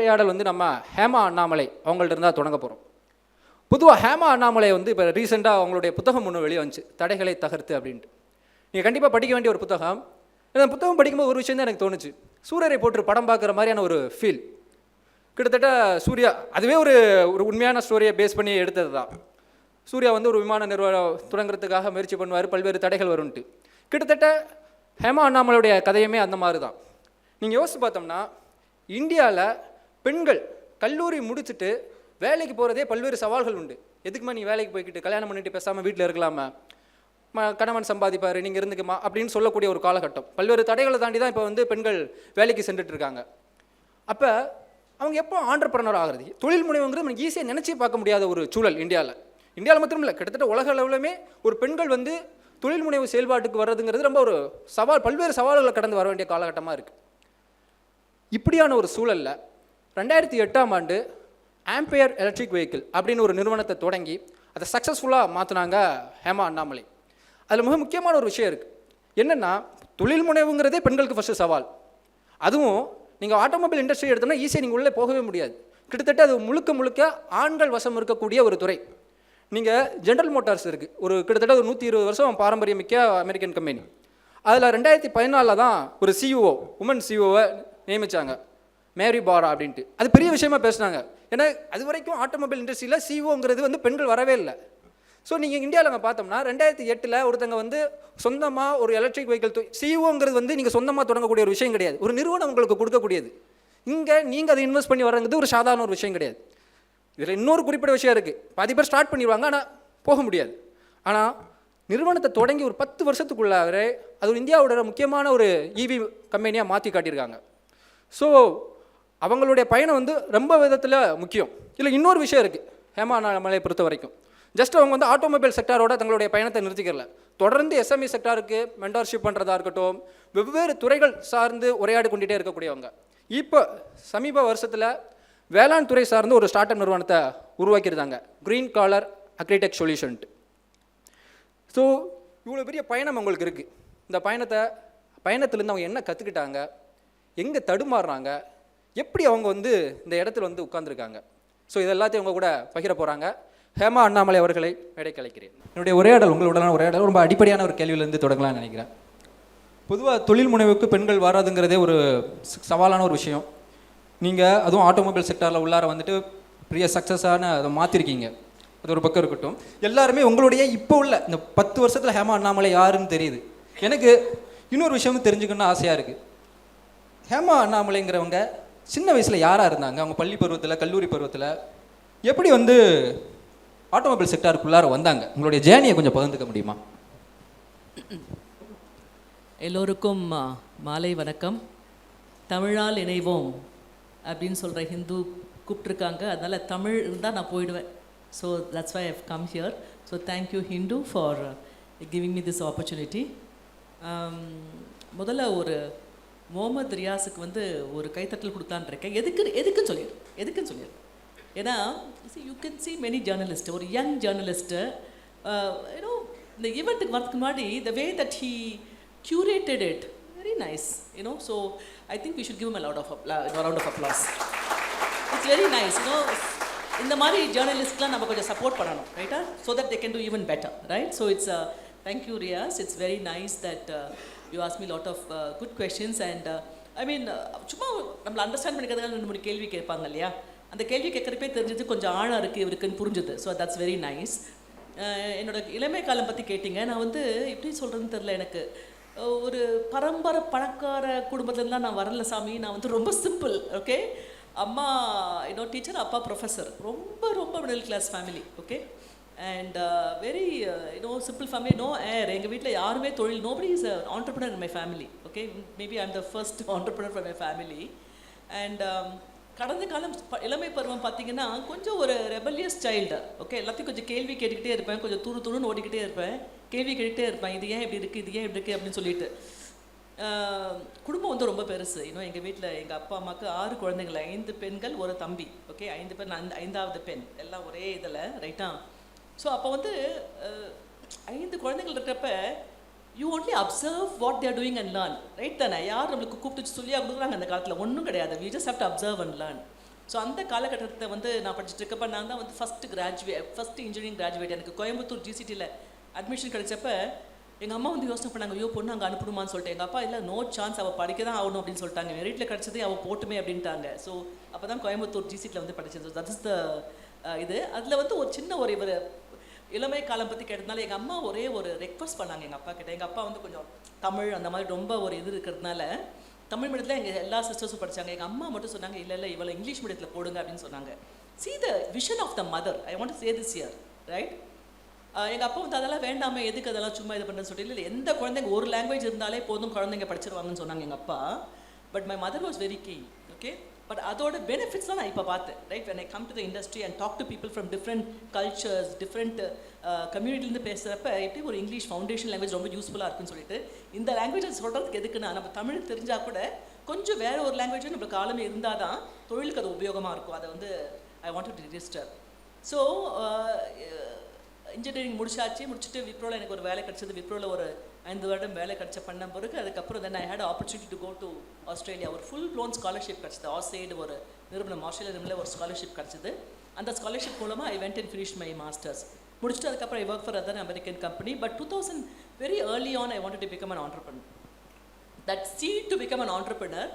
உரையாடல் வந்து நம்ம ஹேமா அண்ணாமலை அவங்கள்ட்ட இருந்தால் தொடங்க போகிறோம். பொதுவாக ஹேமா அண்ணாமலை வந்து இப்போ ரீசெண்டாக அவங்களுடைய புத்தகம் ஒன்று வெளியே வந்துச்சு, தடைகளை தகர்த்து அப்படின்ட்டு. நீங்கள் கண்டிப்பாக படிக்க வேண்டிய ஒரு புத்தகம். இந்த புத்தகம் படிக்கும்போது ஒரு விஷயம் தான் எனக்கு தோணுச்சு. சூரியரை போட்டு படம் பார்க்குற மாதிரியான ஒரு ஃபீல். கிட்டத்தட்ட சூர்யா அதுவே ஒரு உண்மையான ஸ்டோரியை பேஸ் பண்ணி எடுத்தது தான். சூர்யா வந்து ஒரு விமான நிறுவனம் தொடங்குறதுக்காக முயற்சி பண்ணுவார், பல்வேறு தடைகள் வரும்ன்ட்டு. கிட்டத்தட்ட ஹேமா அண்ணாமலையுடைய கதையுமே அந்த மாதிரி தான். நீங்கள் யோசித்து பார்த்தோம்னா, இந்தியாவில் பெண்கள் கல்லூரி முடிச்சுட்டு வேலைக்கு போகிறதே பல்வேறு சவால்கள் உண்டு. எதுக்குமா நீ வேலைக்கு போய்கிட்டு கல்யாணம் பண்ணிட்டு பேசாமல் வீட்டில் இருக்கலாமா, கணவன் சம்பாதிப்பார், நீங்கள் இருந்துக்குமா அப்படின்னு சொல்லக்கூடிய ஒரு காலகட்டம். பல்வேறு தடைகளை தாண்டி தான் இப்போ வந்து பெண்கள் வேலைக்கு சென்றுட்டு இருக்காங்க. அப்போ அவங்க எப்போ ஆண்டர்பிரனர் ஆகிறது, தொழில் முனைவுங்கிறது நமக்கு ஈஸியாக நினச்சி பார்க்க முடியாத ஒரு சூழல் இந்தியாவில் மட்டும் இல்லை, கிட்டத்தட்ட உலக அளவிலுமே ஒரு பெண்கள் வந்து தொழில் முனைவு செயல்பாட்டுக்கு வர்றதுங்கிறது ரொம்ப ஒரு சவால், பல்வேறு சவால்களை கடந்து வர வேண்டிய காலகட்டமாக இருக்குது. இப்படியான ஒரு சூழலில் 2008ஆம் ஆண்டு ஆம்பையர் எலக்ட்ரிக் வெஹிக்கிள் அப்படின்னு ஒரு நிறுவனத்தை தொடங்கி அதை சக்ஸஸ்ஃபுல்லாக மாற்றினாங்க ஹேமா அண்ணாமலை. அதில் மிக முக்கியமான ஒரு விஷயம் இருக்குது. என்னென்னா, தொழில் முனைவுங்கிறதே பெண்களுக்கு ஃபஸ்ட்டு சவால். அதுவும் நீங்கள் ஆட்டோமொபைல் இண்டஸ்ட்ரி எடுத்தோம்னா ஈஸியாக நீங்கள் உள்ளே போகவே முடியாது. கிட்டத்தட்ட அது முழுக்க ஆண்கள் வசம் இருக்கக்கூடிய ஒரு துறை. நீங்கள் ஜென்ரல் மோட்டார்ஸ் இருக்குது, ஒரு கிட்டத்தட்ட ஒரு 120 வருஷம் பாரம்பரியமிக்க அமெரிக்கன் கம்பெனி. அதில் 2014 தான் ஒரு சிஇஓ, உமன் சிஇஓவை நியமித்தாங்க, மேரி பாரா அப்படின்ட்டு. அது பெரிய விஷயமா பேசினாங்க. ஏன்னா அது வரைக்கும் ஆட்டோமொபைல் இண்டஸ்ட்ரியில் சிஇஓங்கிறது வந்து பெண்கள் வரவே இல்லை. ஸோ நீங்கள் இந்தியாவில் நம்ம பார்த்தோம்னா 2008 ஒருத்தங்க வந்து சொந்தமாக ஒரு எலக்ட்ரிக் வெஹிக்கிள் சிஇஓங்கிறது வந்து நீங்கள் சொந்தமாக தொடங்கக்கூடிய ஒரு விஷயம் கிடையாது, ஒரு நிறுவனம் உங்களுக்கு கொடுக்கக்கூடியது. இங்கே நீங்கள் அதை இன்வெஸ்ட் பண்ணி வரங்கிறது ஒரு சாதாரண ஒரு விஷயம் கிடையாது. இதில் இன்னொரு குறிப்பிட்ட விஷயம் இருக்குது. பாதி பேர் ஸ்டார்ட் பண்ணிடுவாங்க, ஆனால் போக முடியாது. ஆனால் நிறுவனத்தை தொடங்கி ஒரு 10 வருஷத்துக்குள்ளாகவே அது ஒரு இந்தியாவோட முக்கியமான ஒரு இவி கம்பெனியாக மாற்றி காட்டியிருக்காங்க. ஸோ அவங்களுடைய பயணம் வந்து ரொம்ப விதத்தில் முக்கியம். இல்லை இன்னொரு விஷயம் இருக்குது ஹேமா அண்ணாமலையை பொறுத்த வரைக்கும். ஜஸ்ட் அவங்க வந்து ஆட்டோமொபைல் செக்டாரோட தங்களுடைய பயணத்தை நிறுத்திக்கிறல, தொடர்ந்து எஸ்எம்இ செக்டாருக்கு மென்டார்ஷிப் பண்ணுறதா இருக்கட்டும், வெவ்வேறு துறைகள் சார்ந்து உரையாடி கொண்டுகிட்டே இருக்கக்கூடியவங்க. இப்போ சமீப வருஷத்தில் வேளாண் துறை சார்ந்து ஒரு ஸ்டார்ட் அப் நிறுவனத்தை உருவாக்கியிருந்தாங்க, க்ரீன் காலர் அக்ரிடெக் சொல்யூஷன்ட்டு. ஸோ இவ்வளோ பெரிய பயணம் அவங்களுக்கு இருக்குது. இந்த பயணத்துலேருந்து அவங்க என்ன கற்றுக்கிட்டாங்க, எங்கே தடுமாறுறாங்க, எப்படி அவங்க வந்து இந்த இடத்துல வந்து உட்கார்ந்துருக்காங்க, ஸோ இது எல்லாத்தையும் அவங்க கூட பகிர போகிறாங்க. ஹேமா அண்ணாமலை அவர்களை மேடைக்கு அழைக்கிறேன். என்னுடைய உரையாடல் உங்களுடனான உரையாடல் ரொம்ப அடிப்படையான ஒரு கேள்வியிலேருந்து தொடங்கலாம்னு நினைக்கிறேன். பொதுவாக தொழில் முனைவுக்கு பெண்கள் வராதுங்கிறதே ஒரு சவாலான ஒரு விஷயம். நீங்கள் அதுவும் ஆட்டோமொபைல் செக்டாரில் உள்ளார வந்துட்டு பெரிய சக்ஸஸான அதை மாற்றிருக்கீங்க, அது ஒரு பக்கம் இருக்கட்டும். எல்லாருமே உங்களுடைய இப்போ உள்ள இந்த 10 வருஷத்தில் ஹேமா அண்ணாமலை யாருன்னு தெரியுது. எனக்கு இன்னொரு விஷயமும் தெரிஞ்சுக்கணும்னு ஆசையாக இருக்குது. ஹேமா அண்ணாமலைங்கிறவங்க சின்ன வயசில் யாராக இருந்தாங்க, அவங்க பள்ளி பருவத்தில் கல்லூரி பருவத்தில் எப்படி வந்து ஆட்டோமொபைல் செக்டாருக்குள்ளார வந்தாங்க, உங்களுடைய ஜேர்னியை கொஞ்சம் பகிர்ந்துக்க முடியுமா? எல்லோருக்கும் மாலை வணக்கம். தமிழால் இணைவோம் அப்படின்னு சொல்கிற ஹிந்து கூப்பிட்ருக்காங்க, அதனால் தமிழ் இருந்தால் நான் போயிடுவேன். So that's why I have come here. So thank you Hindu for giving me this opportunity. முதல்ல ஒரு முகமது ரியாஸுக்கு வந்து ஒரு கைத்தட்டல் கொடுத்தான்னு இருக்கேன். எதுக்குன்னு சொல்லிடு. ஏன்னா you can see many journalist, ஒரு யங் ஜேர்னலிஸ்ட்டு யூனோ இந்த ஈவெண்ட்டுக்கு வரதுக்கு முன்னாடி the way that he curated it, very nice, you know, so I think we should give him a round of applause. It's very nice, you know, இந்த மாதிரி ஜேர்னலிஸ்ட்லாம் நம்ம கொஞ்சம் support பண்ணணும், ரைட்டா, so that they can do even better, right? So it's thank you Riyaz, it's very nice that you asked me a lot of good questions and I mean சும்மா நம்மள understand பண்ணிக்கிறதுக்காக 2-3 கேள்வி கேட்பாங்க இல்லையா, அந்த கேள்வி கேட்குறப்பே தெரிஞ்சது கொஞ்சம் ஆழம் இருக்குது இவருக்குன்னு புரிஞ்சுது. So that's very nice. என்னோட இளமை காலம் பற்றி கேட்டிங்க. நான் வந்து எப்படி சொல்கிறதுன்னு தெரில, எனக்கு ஒரு பரம்பரை பணக்கார குடும்பத்துலேருந்துலாம் நான் வரல சாமி. நான் வந்து ரொம்ப சிம்பிள், ஓகே. அம்மா இன்னொரு டீச்சர், அப்பா ப்ரொஃபஸர், ரொம்ப middle class family, okay. And very simple family, no air. எங்கள் வீட்டில் யாருமே தொழில், nobody is a entrepreneur in my family, okay. Maybe I am the first entrepreneur for my family. And கடந்த காலம் இளமை பருவம் பார்த்தீங்கன்னா கொஞ்சம் ஒரு ரெபல்லியஸ் சைல்டு, ஓகே. எல்லாத்தையும் கொஞ்சம் கேள்வி கேட்டுக்கிட்டே இருப்பேன், கொஞ்சம் துருன்னு ஓடிக்கிட்டே இருப்பேன், கேள்வி கேட்டுகிட்டே இருப்பேன், இது ஏன் இப்படி இருக்குது, இது ஏன் இப்படி இருக்குது அப்படின்னு சொல்லிட்டு. குடும்பம் வந்து ரொம்ப பெருசு. இன்னும் எங்கள் வீட்டில் எங்கள் அப்பா அம்மாவுக்கு 6 குழந்தைங்கள், 5 பெண்கள் 1 தம்பி, ஓகே. 5 பேர், நான் 5வது பெண், எல்லாம் ஒரே இதில், ரைட்டா. ஸோ அப்போ வந்து 5 குழந்தைகள் இருக்கிறப்ப you only observe what they're doing and learn, right தானே. யார் நம்மளுக்கு கூப்பிட்டு சொல்லியாக கொடுக்குறாங்க அந்த காலத்தில்? ஒன்றும் கிடையாது. We just have to observe and learn. So அந்த காலகட்டத்தை வந்து நான் படிச்சுட்டு இருக்கப்போ நான் தான் வந்து ஃபஸ்ட்டு இன்ஜினியரிங் கிராஜுவேட். எனக்கு கோயம்புத்தூர் ஜிசிடியில் அட்மிஷன் கிடைச்சப்ப எங்கள் அம்மா வந்து யோசனை பண்ணாங்க, ஐயோ பொண்ணு அங்கே அனுப்பணுமான்னு சொல்லிட்டு. எங்கள் அப்பா இல்லை, நோ சான்ஸ், அவள் படிக்க தான் ஆகணும் அப்படின்னு சொல்லிட்டாங்க. மெரிட்டில் கிடச்சதே அவள் போட்டுமே அப்படின்ட்டாங்க. ஸோ அப்போ தான் கோயம்புத்தூர் ஜிசிடியில் வந்து படிச்சது. தட் இஸ் த இது. அதில் வந்து ஒரு சின்ன ஒரு இவர் இளமை காலம் பற்றி கேட்டதுனால எங்கள் அம்மா ஒரே ஒரு ரெக்வஸ்ட் பண்ணாங்க எங்கள் அப்பா கிட்ட. எங்கள் அப்பா வந்து கொஞ்சம் தமிழ் அந்த மாதிரி ரொம்ப ஒரு இது இருக்கிறதுனால தமிழ் மீடியத்தில் எங்கள் எல்லா சிஸ்டர்ஸும் படித்தாங்க. எங்கள் அம்மா மட்டும் சொன்னாங்க, இல்லை இவளை இங்கிலீஷ் மீடியத்தில் போடுங்க அப்படின்னு சொன்னாங்க. See the vision of the mother. I want to say this here, right? எங்கள் அப்பா வந்து அதெல்லாம் வேண்டாமே, எதுக்கு அதெல்லாம் சும்மா இது பண்ணுறேன்னு சொல்லிட்டு, இல்லை எந்த குழந்தைங்க ஒரு லாங்குவேஜ் இருந்தாலே போதும் குழந்தைங்க படிச்சிருவாங்கன்னு சொன்னாங்க எங்கள் அப்பா. But my mother was very key. Okay, but அதோட பெனிஃபிட்ஸ்லாம் நான் இப்போ பார்த்தேன். Right, when I come to the industry and talk to people from different cultures, different கம்யூனிட்டிலேருந்து பேசுகிறப்ப எப்படி ஒரு இங்கிலீஷ் ஃபவுண்டேஷன் லாங்குவேஜ் ரொம்ப யூஸ்ஃபுல்லாக இருக்குன்னு சொல்லிட்டு, இந்த லாங்குவேஜை சொல்கிறதுக்கு எதுக்குன்னா நம்ம தமிழ் தெரிஞ்சால் கூட கொஞ்சம் வேறு ஒரு லாங்குவேஜும் நம்மளுக்கு ஆளுமே இருந்தால் தான் தொழிலுக்கு அது உபயோகமாக இருக்கும். அதை வந்து ஐ want to register. So engineering முடிச்சுட்டு விப்ரோவில் எனக்கு ஒரு வேலை கிடச்சிது. விப்ரோவில் ஒரு 5 வருடம் வேலை கிடச்ச பண்ண பிறகு அதுக்கப்புறம் then I had opportunity to go to Australia. ஒரு ஃபுல் ப்ளோன் ஸ்காலர்ஷிப் கிடச்சிது. ஆசைடு ஒரு நிறுவனம், ஆஸ்திரேலியா நிறுவனம் ஒரு ஸ்காலர்ஷிப் கிடச்சிது. அந்த ஸ்காலர்ஷிப் மூலமாக I went and finish my masters. முடிச்சுட்டு அதுக்கப்புறம் I work for other American company. But 2000 very early on I wanted to become an entrepreneur. That seed to become an entrepreneur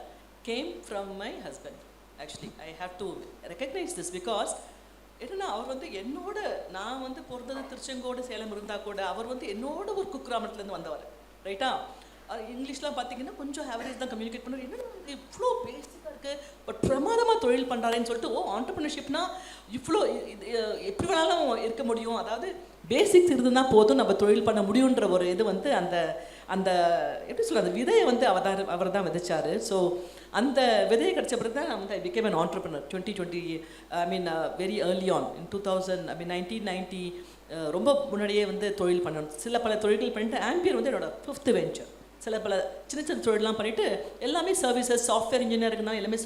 came from my husband. Actually, I have to recognize this because என்னன்னா அவர் வந்து என்னோட, நான் வந்து பிறந்தது திருச்செங்கோடு சேலம் இருந்தால் கூட அவர் வந்து என்னோட ஒரு குக்கிராமத்துலேருந்து வந்தவர். ரைட்டா, இங்கிலீஷ்லாம் பார்த்தீங்கன்னா கொஞ்சம் ஆவரேஜ் தான் கம்யூனிகேட் பண்ணுவார். என்ன இவ்வளோ பேசிக்காக இருக்குது, பட் பிரமாதமாக தொழில் பண்ணுறாருன்னு சொல்லிட்டு, ஆண்டர்பிரினர்ஷிப்னா இவ்வளோ எப்படி வேணாலும் இருக்க முடியும், அதாவது பேசிக்ஸ் இருந்துன்னா போதும் நம்ம தொழில் பண்ண முடியுன்ற ஒரு இது வந்து அந்த அந்த எப்படி சொல்ல, அந்த விதையை வந்து அவர் தான் விதைச்சார். ஸோ அந்த விதையை கிடச்ச பிறகு தான் நான் வந்து I became an entrepreneur 2020. I mean very early on in 2000, ஐ மீன் 1990 ரொம்ப முன்னாடியே வந்து தொழில் பண்ணணும். சில பல தொழில்கள் பண்ணிட்டு ஆம்பியர் வந்து என்னோட 5th வெஞ்சர். சில பல சின்ன சின்ன தொழிலெலாம் பண்ணிவிட்டு எல்லாமே சர்வீசஸ், சாஃப்ட்வேர் இன்ஜினியரிங்னா எல்லாமே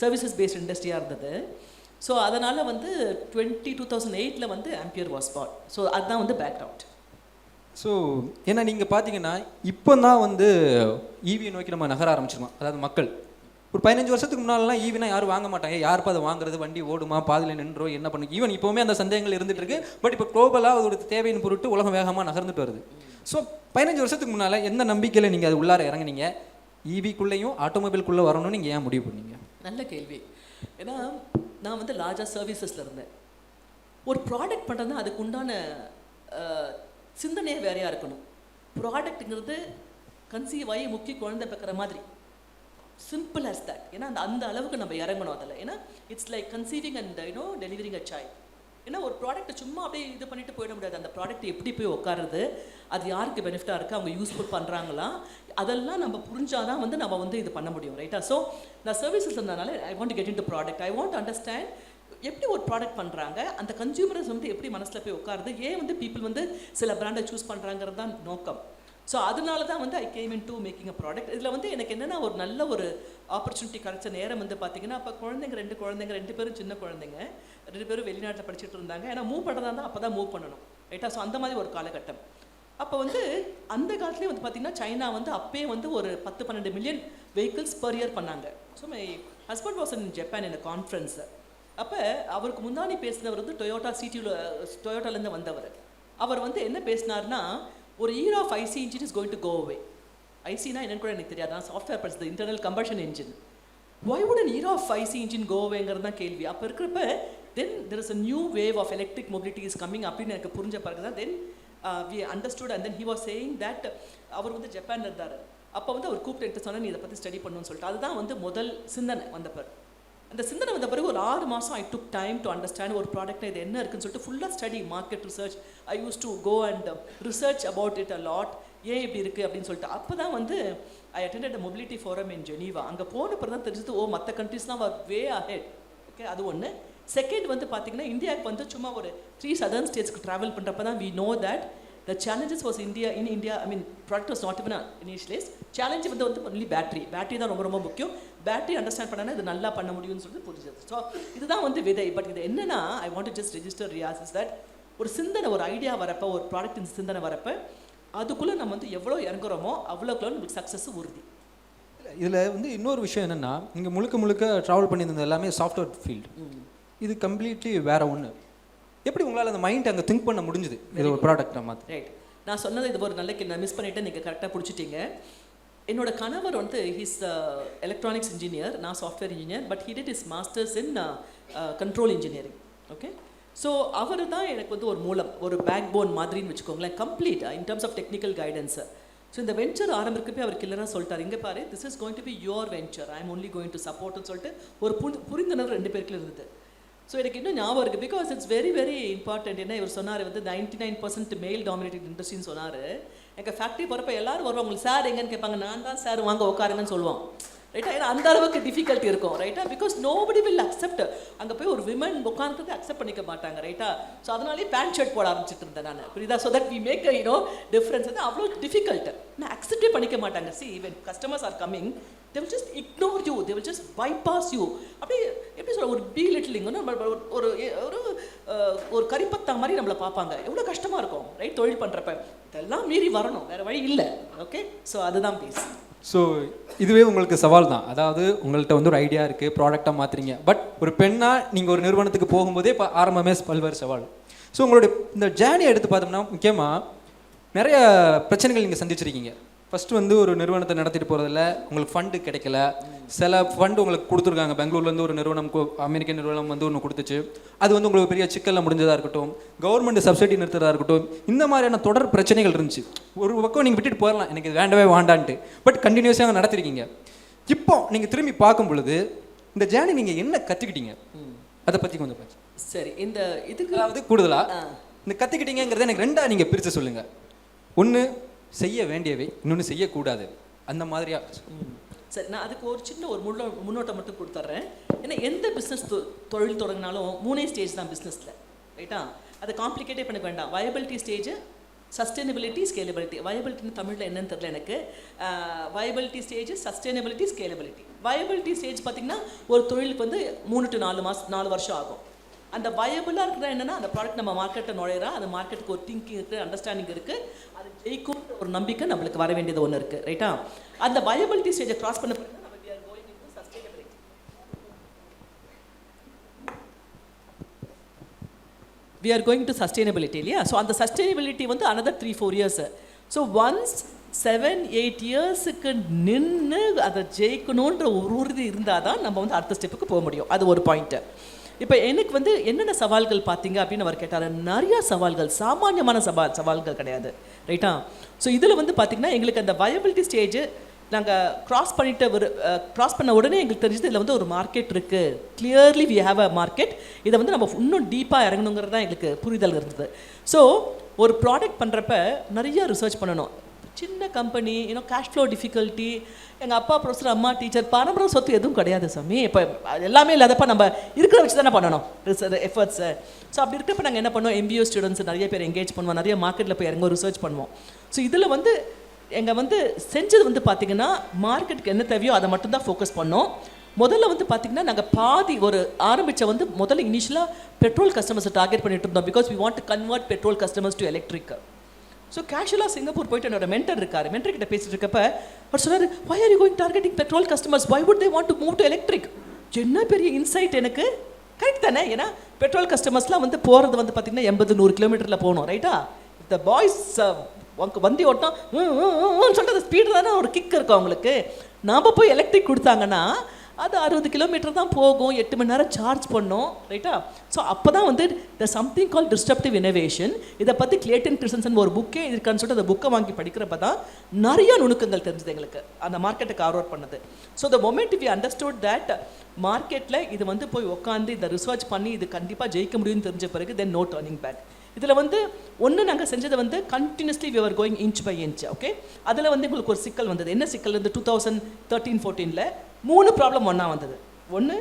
சர்வீசஸ் பேஸ்ட் இண்டஸ்ட்ரியாக இருந்தது. ஸோ அதனால் வந்து 2008 வந்து ஆம்பியர் வாஸ் பாட். ஸோ அதுதான் வந்து பேக்ரவுண்ட். ஸோ ஏன்னா நீங்கள் பார்த்தீங்கன்னா இப்போ தான் வந்து ஈவியை நோக்கி நம்ம நகர ஆரம்பிச்சிருக்கோம். அதாவது மக்கள் ஒரு 15 வருஷத்துக்கு முன்னாலலாம் ஈவினா யாரும் வாங்க மாட்டாங்க. யாருப்பா அதை வாங்குறது, வண்டி ஓடுமா, பாதியில் நின்றோ, என்ன பண்ணு, ஈவன் இப்போவுமே அந்த சந்தேகங்கள் இருந்துகிட்டு இருக்கு. பட் இப்போ குளோபலாக அதோட தேவையின் பொருட்டு உலகம் வேகமாக நகர்ந்துட்டு வருது. ஸோ 15 வருஷத்துக்கு முன்னால் எந்த நம்பிக்கையில் நீங்கள் அது உள்ளார இறங்குனீங்க? ஈவிக்குள்ளேயும் ஆட்டோமொபைலுக்குள்ளே வரணும்னு நீங்கள் ஏன் முடிவு பண்ணீங்க? நல்ல கேள்வி. ஏன்னா நான் வந்து லார்ஜாக சர்வீசஸில் இருந்தேன். ஒரு ப்ராடக்ட் பண்ணுறதுனா அதுக்கு உண்டான சிந்தனையே வேறையாக இருக்கணும். ப்ராடக்ட்டுங்கிறது கன்சீவ் ஆகி முக்கிய குழந்தை பார்க்குற மாதிரி சிம்பிள் ஆஸ் தட். ஏன்னா அந்த அளவுக்கு நம்ம இறங்கணும் அதில். ஏன்னா it's like conceiving and delivering a child. ஏன்னா ஒரு ப்ராடக்ட்டை சும்மா அப்படியே இது பண்ணிட்டு போயிட முடியாது. அந்த ப்ராடக்ட் எப்படி போய் உட்காருது, அது யாருக்கு பெனிஃபிட்டாக இருக்குது, அவங்க யூஸ்ஃபுல் பண்ணுறாங்களா, அதெல்லாம் நம்ம புரிஞ்சாதான் வந்து நம்ம வந்து இது பண்ண முடியும். ரைட்டா? ஸோ நான் சர்வீசஸ் இருந்ததுனால ஐ want to get in to product. I want to understand எப்படி ஒரு ப்ராடக்ட் பண்ணுறாங்க, அந்த கன்சியூமர்ஸ் வந்து எப்படி மனசில் போய் உட்காருது, ஏன் வந்து பீப்புள் வந்து சில பிராண்டை சூஸ் பண்ணுறாங்கிறது தான் நோக்கம். ஸோ அதனால தான் வந்து I came in to making a product. இதில் வந்து எனக்கு என்னென்னா ஒரு நல்ல ஒரு ஆப்பர்ச்சுனிட்டி கிடைச்ச நேரம் வந்து பார்த்தீங்கன்னா, அப்போ குழந்தைங்க 2 பேரும் சின்ன குழந்தைங்க, 2 பேரும் வெளிநாட்டில் படிச்சுட்டு இருந்தாங்க. ஏன்னா மூவ் பண்ணுறதா இருந்தால் அப்போ தான் மூவ் பண்ணணும். ரைட்டா? ஸோ அந்த மாதிரி ஒரு காலகட்டம். அப்போ வந்து அந்த காலத்துலேயே வந்து பார்த்திங்கன்னா சைனா வந்து அப்பயே வந்து ஒரு 10-12 மில்லியன் வெஹிக்கிள்ஸ் பர் இயர் பண்ணாங்க. So my husband was in Japan in a conference. அப்போ அவருக்கு முன்னாடி பேசினவர் வந்து டொயோட்டாலேருந்து வந்தவர். அவர் வந்து என்ன பேசினார்னா, ஒரு year of IC engine is going to go away. ஐசினா என்னன்னு கூட எனக்கு தெரியாது, நான் சாஃப்ட்வேர் படிச்சது, internal combustion engine. Why would an year of IC engine go அவேங்கிறது தான் கேள்வி. அப்போ இருக்கிறப்ப then there is a new wave of electric mobility is coming அப்படின்னு எனக்கு புரிஞ்ச பிறகு தான் then we understood. And then he was saying that அவர் வந்து ஜப்பானில் இருந்தார். அப்போ வந்து அவர் கூப்பிட்டு எடுத்து சொன்னால் நீ இதை பற்றி ஸ்டடி பண்ணணும்னு சொல்லிட்டு, அதுதான் வந்து முதல் சிந்தனை வந்தப்போ. அந்த சிந்தனை வந்த பிறகு ஒரு 6 மாதம் I took time to understand ஒரு ப்ராடக்ட்னா இது என்ன இருக்குன்னு சொல்லிட்டு ஃபுல்லாக study, market research. I use to go and research about it a lot. ஏன் இப்படி இருக்குது அப்படின்னு சொல்லிட்டு அப்போ தான் வந்து I attended a mobility forum in Geneva. அங்கே போன பிறகு தான் தெரிஞ்சது, ஓ மற்ற கண்ட்ரீஸ்லாம் வர் வே அஹெட். ஓகே, அது ஒன்று. செகண்ட் வந்து பார்த்தீங்கன்னா, இந்தியாவுக்கு வந்து சும்மா ஒரு 3 சதர்ன் ஸ்டேட்ஸ்க்கு ட்ராவல் பண்ணுறப்ப தான் we know that the challenges was in India, I mean product was not even initialized. challenge வந்து only battery தான் ரொம்ப முக்கியம். பேட்டரி அண்டர்ஸ்டாண்ட் பண்ணனா இது நல்லா பண்ண முடியும்னு சொல்லிட்டு புரிஞ்சது. ஸோ இதுதான் வந்து விதை. பட் இது என்னன்னா, I want to just register Riyaz is that ஒரு சிந்தனை, ஒரு ஐடியா வரப்போ, ஒரு ப்ராடக்ட் சிந்தனை வரப்போ அதுக்குள்ளே நம்ம வந்து எவ்வளோ இறங்குறோமோ அவ்வளோக்குள்ள நமக்கு சக்ஸஸ் உறுதி. இதில் வந்து இன்னொரு விஷயம் என்னென்னா, நீங்கள் முழுக்க ட்ராவல் பண்ணியிருந்தது எல்லாமே சாஃப்ட்வேர் ஃபீல்டு. இது கம்ப்ளீட்லி வேறு ஒன்று. எப்படி உங்களால் அந்த மைண்ட் அங்கே திங்க் பண்ண முடிஞ்சுது இது ஒரு ப்ராடக்டாக மாற்றி? ரைட், நான் சொன்னது இது ஒரு நல்ல நான் மிஸ் பண்ணிவிட்டேன், நீங்கள் கரெக்டாக பிடிச்சிட்டீங்க. என்னோட கணவர் வந்து ஹீஸ் எலக்ட்ரானிக்ஸ் இன்ஜினியர், நான் software engineer, but he did his masters in control engineering. Okay, so அவர் தான் எனக்கு வந்து ஒரு மூலம், ஒரு பேக் போன் மாதிரின்னு வச்சுக்கோங்களேன், complete in terms of technical guidance. So இந்த வெஞ்சர் ஆரம்பிக்கப்பே அவர் கிளராக சொல்லிட்டார், இங்கே பாரு, this is going to be your venture, I am only going to சப்போர்ட்னு சொல்லிட்டு ஒரு புரிந்துணர்வு 2 பேருக்குள்ள இருந்தது. ஸோ எனக்கு இன்னும் ஞாபகம் இருக்குது, because it's very very important. ஏன்னா இவர் சொன்னார் வந்து 99% மேல் டாமினேட்டட் இண்டஸ்ட்ரின்னு சொன்னார். எங்கள் ஃபேக்ட்ரி போகிறப்ப எல்லாரும் வருவாங்க, உங்களுக்கு சார் எங்கன்னு கேட்பாங்க, நான் தான் சார் வாங்க உட்காருங்கன்னு சொல்லுவோம், ரைட்டா? ஏன்னா அந்த அளவுக்கு டிஃபிகல்ட்டி இருக்கும், ரைட்டா? Because nobody will accept. அங்கே போய் ஒரு விமன் உட்காந்துட்டு அக்செப்ட் பண்ணிக்க மாட்டாங்க, ரைட்டா? ஸோ அதனாலே பேண்ட் ஷர்ட் போட ஆரம்பிச்சிட்டு இருந்தேன் நான், புரியுதா? So that we make difference. வந்து அவ்வளோ டிஃபிகல்ட், நான் அக்செப்டே பண்ணிக்க மாட்டாங்க. See when customers are coming, they will just ignore you, they will just bypass you. அப்படியே எப்படி சொல்ல, ஒரு பீலிட்டிலிங், ஒரு ஒரு கரிப்பத்தா மாதிரி நம்மளை பார்ப்பாங்க. எவ்வளோ கஷ்டமாக இருக்கும், ரைட்? தொழில் பண்ணுறப்ப இதெல்லாம் மீறி வரணும், வேறு வழி இல்லை. ஓகே, ஸோ அதுதான் பேஸ். ஸோ இதுவே உங்களுக்கு சவால் தான். அதாவது உங்கள்கிட்ட வந்து ஒரு ஐடியா இருக்குது, ப்ராடக்டாக மாற்றுறீங்க, பட் ஒரு பெண்ணாக நீங்கள் ஒரு நிறுவனத்துக்கு போகும்போதே இப்போ ஆரம்பமே பல்வேறு சவால். ஸோ உங்களுடைய இந்த ஜேர்னியை எடுத்து பார்த்தோம்னா முக்கியமாக நிறைய பிரச்சனைகள் நீங்கள் சந்திச்சிருக்கீங்க. ஃபஸ்ட்டு வந்து ஒரு நிறுவனத்தை நடத்திட்டு போகிறதில்ல உங்களுக்கு ஃபண்டு கிடைக்கல. சில ஃபண்டு உங்களுக்கு கொடுத்துருக்காங்க, பெங்களூர்லேருந்து ஒரு நிறுவனம், அமெரிக்கன் நிறுவனம் வந்து ஒன்று கொடுத்துச்சு. அது வந்து உங்களுக்கு பெரிய சிக்கலில் முடிஞ்சதாக இருக்கட்டும், கவர்மெண்ட் சப்சிடி நிறுத்துறதா இருக்கட்டும், இந்த மாதிரியான தொடர் பிரச்சனைகள் இருந்துச்சு. ஒரு பக்கம் நீங்கள் விட்டுட்டு போயிடலாம், எனக்கு இது வேண்டவே வேண்டான்ட்டு, பட் கண்டினியூஸாக நடத்திருக்கீங்க. இப்போ நீங்கள் திரும்பி பார்க்கும் பொழுது இந்த ஜேர்னி நீங்கள் என்ன கற்றுக்கிட்டீங்க, அதை பற்றி கொஞ்சம் பார்த்து. சரி, இந்த இதுக்கு அதாவது கூடுதலாக இந்த கற்றுக்கிட்டீங்கிறத எனக்கு 2ஆக நீங்கள் பிரித்து சொல்லுங்கள். ஒன்று செய்ய வேண்டியவை, இன்னொன்று செய்யக்கூடாது, அந்த மாதிரியா? சரி, நான் அதுக்கு ஒரு சின்ன ஒரு முன்னோட்டம் மட்டும் கொடுத்துட்றேன். ஏன்னா எந்த பிஸ்னஸ் தொழில் தொடங்கினாலும் 3 ஸ்டேஜ் தான் பிஸ்னஸில், ரைட்டா? அதை காம்ப்ளிகேட்டே பண்ண வேண்டாம். Viability stage, sustainability, scalability. வயபிலிட்டின்னு தமிழில் என்னன்னு தெரியல எனக்கு. Viability stage, sustainability, scalability. Viability stage பார்த்திங்கன்னா ஒரு தொழிலுக்கு வந்து 3 to 4 வருஷம் ஆகும். அந்த வயபிளாக இருக்கிற என்னென்னா, அந்த ப்ராடக்ட் நம்ம மார்க்கெட்டை நுழையிறா, அந்த மார்க்கெட்டுக்கு ஒரு திங்கிங் இருக்குது, அண்டர்ஸ்டாண்டிங் இருக்குது, அது ஜெயிக்கும் ஒரு நம்பிக்கை நம்மளுக்கு வர வேண்டியது ஒன்று இருக்குது, ரைட்டா? அந்த வயபிலிட்டி ஸ்டேஜை கிராஸ் பண்ண பிறகு நம்ம we are going into sustainability. We are going to sustainability இல்லையா? ஸோ அந்த சஸ்டைனபிலிட்டி வந்து another 3-4 years. ஸோ ஒன்ஸ் 7-8 இயர்ஸுக்கு நின்று அதை ஜெயிக்கணுன்ற ஒரு உறுதி இருந்தால் தான் நம்ம வந்து அடுத்த ஸ்டெப்புக்கு போக முடியும். அது ஒரு பாயிண்ட்டு. இப்போ எனக்கு வந்து என்னென்ன சவால்கள் பார்த்தீங்க அப்படின்னு அவர் கேட்டார். நிறையா சவால்கள், சாமானியமான சவால்கள் கிடையாது, ரைட்டா? ஸோ இதில் வந்து பார்த்திங்கன்னா எங்களுக்கு அந்த வயபிலிட்டி ஸ்டேஜ் நாங்கள் க்ராஸ் பண்ண உடனே எங்களுக்கு தெரிஞ்சது இதில் வந்து ஒரு மார்க்கெட் இருக்குது, clearly we have a market. இதை வந்து நம்ம இன்னும் டீப்பாக இறங்கணுங்கிறது தான் எங்களுக்கு புரிதல் இருந்தது. ஸோ ஒரு ப்ராடக்ட் பண்ணுறப்ப நிறையா ரிசர்ச் பண்ணணும். சின்ன கம்பெனி, கேஷ் ஃப்ளோ டிஃபிகல்ட்டி, எங்கள் அப்பா ப்ரொஃபஸர், அம்மா டீச்சர், பரம்பரை சொத்து எதுவும் கிடையாது சாமி. இப்போ எல்லாமே இல்லாதப்ப நம்ம இருக்கிற வச்சு தானே பண்ணணும் எஃபர்ட்ஸு. ஸோ அப்படி இருக்கப்போ நாங்கள் என்ன பண்ணுவோம், MBA ஸ்டூடெண்ட்ஸ் நிறைய பேர் எங்கேஜ் பண்ணுவோம், நிறைய மார்க்கெட்டில் போய் இறங்க ரிசர்ச் பண்ணுவோம். ஸோ இதில் வந்து எங்கள் வந்து செஞ்சது வந்து பார்த்திங்கன்னா மார்க்கெட்டுக்கு என்ன தேவையோ அதை மட்டும்தான் ஃபோக்கஸ் பண்ணோம். முதல்ல வந்து பார்த்திங்கன்னா நாங்கள் பாதி ஒரு ஆரம்பித்த வந்து முதல்ல இனிஷியலாக பெட்ரோல் கஸ்டமர்ஸை டார்கெட் பண்ணிட்டு இருந்தோம், because we want to convert petrol customers to electric. So கேஷுவலாக சிங்கப்பூர் போயிட்டு என்னோட மென்டர் இருக்கார், மென்டர் கிட்ட பேசிட்டு இருக்கப்ப அவர் சொன்னார், why are you going targeting petrol customers, why would they want to move to electric? என்ன பெரிய இன்சைட் எனக்கு. கரெக்ட் தானே? ஏன்னா பெட்ரோல் கஸ்டமர்ஸ்லாம் வந்து போகிறது வந்து பார்த்திங்கன்னா 80-100 கிலோமீட்டரில் போகணும், ரைட்டா? இந்த பாய்ஸ் வண்டி ஓட்டம் சொல்லிட்டு அந்த ஸ்பீடு தானே ஒரு கிக் இருக்கும் அவங்களுக்கு. நாம் போய் எலக்ட்ரிக் கொடுத்தாங்கன்னா அது 60 கிலோமீட்டர் தான் போகும், 8 மணி நேரம் சார்ஜ் பண்ணோம், ரைட்டா? ஸோ அப்போ தான் வந்து த சம்திங் கால் டிஸ்ட்ரப்டிவ் இனோவேஷன். இதை பற்றி கிளேட்டன் கிறிஸ்டன்சன் ஒரு புக்கே இருக்கான்னு சொல்லிட்டு அந்த புக்கை வாங்கி படிக்கிறப்ப தான் நிறைய நுணுக்கங்கள் தெரிஞ்சது எங்களுக்கு, அந்த மார்க்கெட்டுக்கு ஆர்வர் பண்ணது. So the moment we understood that மார்க்கெட்டில் இது வந்து போய் உட்காந்து இந்த ரிசர்ச் பண்ணி இது கண்டிப்பாக ஜெயிக்க முடியும்னு தெரிஞ்ச பிறகு தென் நோ டர்னிங் பேக். இதில் வந்து ஒன்று நாங்கள் செஞ்சதை வந்து continuously we are going inch by inch. Okay, அதில் வந்து எங்களுக்கு ஒரு சிக்கல் வந்தது. என்ன சிக்கல் வந்து 2013-14 3 ப்ராப்ளம் ஒன்றா வந்தது. ஒன்று,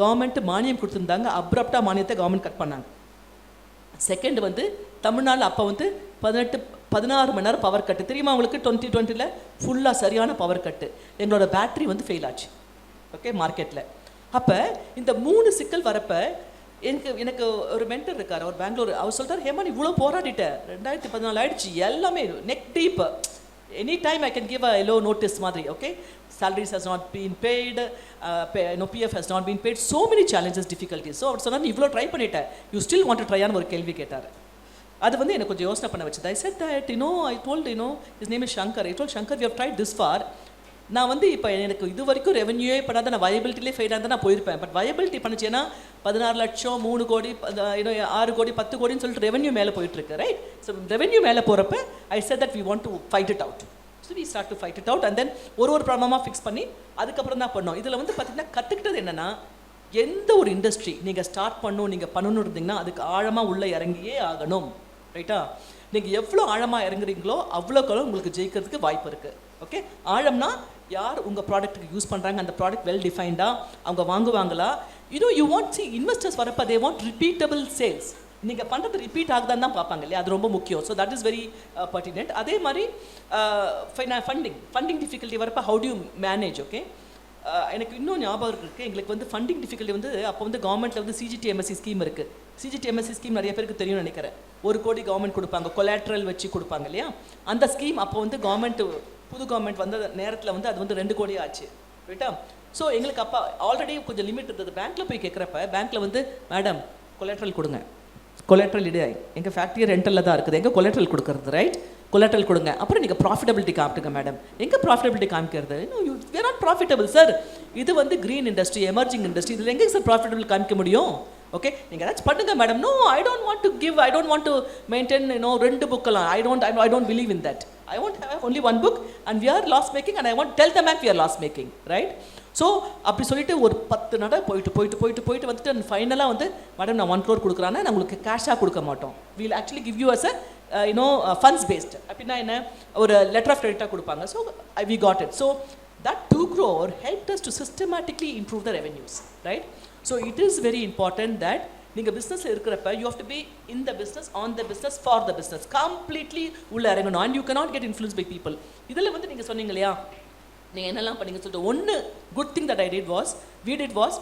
கவர்மெண்ட் மானியம் கொடுத்துருந்தாங்க, அப்ரப்டாக மானியத்தை கவர்மெண்ட் கட் பண்ணாங்க. செகண்ட் வந்து தமிழ்நாட்டில் அப்போ வந்து 16 மணி நேரம் பவர் கட்டு, தெரியுமா உங்களுக்கு? 2020 ஃபுல்லாக சரியான பவர் கட்டு. எங்களோட பேட்ரி வந்து ஃபெயில் ஆச்சு, ஓகே, மார்க்கெட்டில். அப்போ இந்த 3 சிக்கல் வரப்போ எனக்கு ஒரு மென்டர் இருக்கார், அவர் பெங்களூர். அவர் சொல்கிறார், ஹேமா நீ இவ்வளோ போராடிட்ட, 2014 ஆயிடுச்சு, எல்லாமே neck tube, anytime I can give a yellow notice madri, okay? Salaries has not been paid, PF has not been paid, so many challenges, difficulties. So அவர் சொன்னார், நீ இவ்வளோ ட்ரை பண்ணிட்ட, you still want to try ஆன்னு ஒரு கேள்வி கேட்டார். அது வந்து எனக்கு கொஞ்சம் யோசனை பண்ண வச்சது. I said that, I told, his name is Shankar. I told Shankar, we have tried this far. நான் வந்து இப்போ எனக்கு இது வரைக்கும் ரெவன்யூவே பண்ணாத, நான் வயபிலிட்டிலே ஃபெயில் ஆகுது நான் போயிருப்பேன். பட் வயபிலிட்டி பண்ணிச்சேன்னா 16 லட்சம் 3 கோடி 6 கோடி 10 கோடின்னு சொல்லிட்டு ரெவன்யூ மேலே போயிட்டுருக்கு, ரைட்? ஸோ ரெவன்யூ மேலே போகிறப்ப I said that we want to fight it out. So we start to fight it out and then ஒரு ப்ராப்ளமாக ஃபிக்ஸ் பண்ணி அதுக்கப்புறம் தான் பண்ணோம். இதில் வந்து பார்த்திங்கன்னா கற்றுக்கிட்டது என்னென்னா, எந்த ஒரு இண்டஸ்ட்ரி நீங்கள் ஸ்டார்ட் நீங்கள் பண்ணணும்னு இருந்தீங்கன்னா அதுக்கு ஆழமாக உள்ளே இறங்கியே ஆகணும், ரைட்டா? நீங்கள் எவ்வளோ ஆழமாக இறங்குறீங்களோ அவ்வளோக்களோ உங்களுக்கு ஜெயிக்கிறதுக்கு வாய்ப்பு இருக்குது. ஓகே, ஆழம்னா யார் உங்கள் ப்ராடக்ட்டுக்கு யூஸ் பண்ணுறாங்க, அந்த ப்ராடக்ட் வெல் டிஃபைன்டாக அவங்க வாங்குவாங்களா? யூ வாண்ட் சி இன்வெஸ்டர்ஸ் வரப்போ தே வாண்ட் ரிப்பீட்டபிள் சேல்ஸ். நீங்கள் பண்ணுறது ரிப்பீட் ஆகுதான்னு தான் பார்ப்பாங்க இல்லையா? அது ரொம்ப முக்கியம். So that is very pertinent. அதே மாதிரி ஃபண்டிங் டிஃபிகல்ட்டி வரப்போ how do you manage? Okay, எனக்கு இன்னும் ஞாபகம் இருக்குது, எங்களுக்கு வந்து ஃபண்டிங் டிஃபிகல்ட்டி வந்து அப்போ வந்து கவர்மெண்ட்டில் வந்து CGTMSE ஸ்கீம் இருக்குது. CGTMSE ஸ்கீம் நிறைய பேருக்கு தெரியும்னு நினைக்கிறேன். 1 கோடி கவர்மெண்ட் கொடுப்பாங்க, கொலாட்ரல் வச்சு கொடுப்பாங்க இல்லையா? அந்த ஸ்கீம் அப்போ வந்து புது கவர்மெண்ட் வந்த நேரத்தில் வந்து அது வந்து 2 கோடி ஆச்சு, ரைட்டா? ஸோ எங்களுக்கு அப்போ ஆல்ரெடி கொஞ்சம் லிமிட் இருந்தது. பேங்க்கில் போய் கேட்குறப்ப பேங்க்கில் வந்து, மேடம் கொலாட்ரல் கொடுங்க, கொலாட்ரல் இடையே எங்கள் ஃபேக்ட்ரி ரெண்டலில் தான் இருக்குது, எங்கே கொலாட்ரல் கொடுக்குறது, ரைட்? கொலாட்ரல் கொடுங்க, அப்புறம் நீங்கள் ப்ராஃபிட்டபிலிட்டி காமிட்டுங்க. மேடம் எங்கே ப்ராஃபிட்டபிலிட்டி காமிக்கிறது? We are not profitable sir, இது வந்து க்ரீன் இண்டஸ்ட்ரி, எமர்ஜிங் இண்டஸ்ட்ரி, இதில் எங்கே சார் ப்ராஃபிட்டபிள் காமிக்க முடியும்? ஓகே, நீங்கள் ஏதாச்சும் பண்ணுங்க madam. No, I don't want to give, I don't want to maintain 2 புக்கெல்லாம். I don't believe in that. I want to have only 1 book and we are loss making and I want to tell the bank we are loss making, right? So அப்படி சொல்லிட்டு ஒரு 10 நடை போயிட்டு வந்துட்டு ஃபைனலாக வந்து, madam நான் 1 crore கொடுக்குறானே, நான் உங்களுக்கு கேஷாக கொடுக்க மாட்டோம், we'll actually give you us funds based. அப்படின்னா என்ன, ஒரு லெட்டர் ஆஃப் கிரெடிட்டாக கொடுப்பாங்க. So we got it. So that 2 crore helped us to systematically improve the revenues, right? So it is very important that நீங்கள் பிஸ்னஸில் இருக்கிறப்ப you have to be in the business, on the business, for the business, completely உள்ளே இறங்கணும். And you cannot get influenced by people. இதில் வந்து நீங்கள் சொன்னீங்க இல்லையா, நீங்கள் என்னெல்லாம் பண்ணீங்க சொல்லிட்டு, ஒன்று good thing that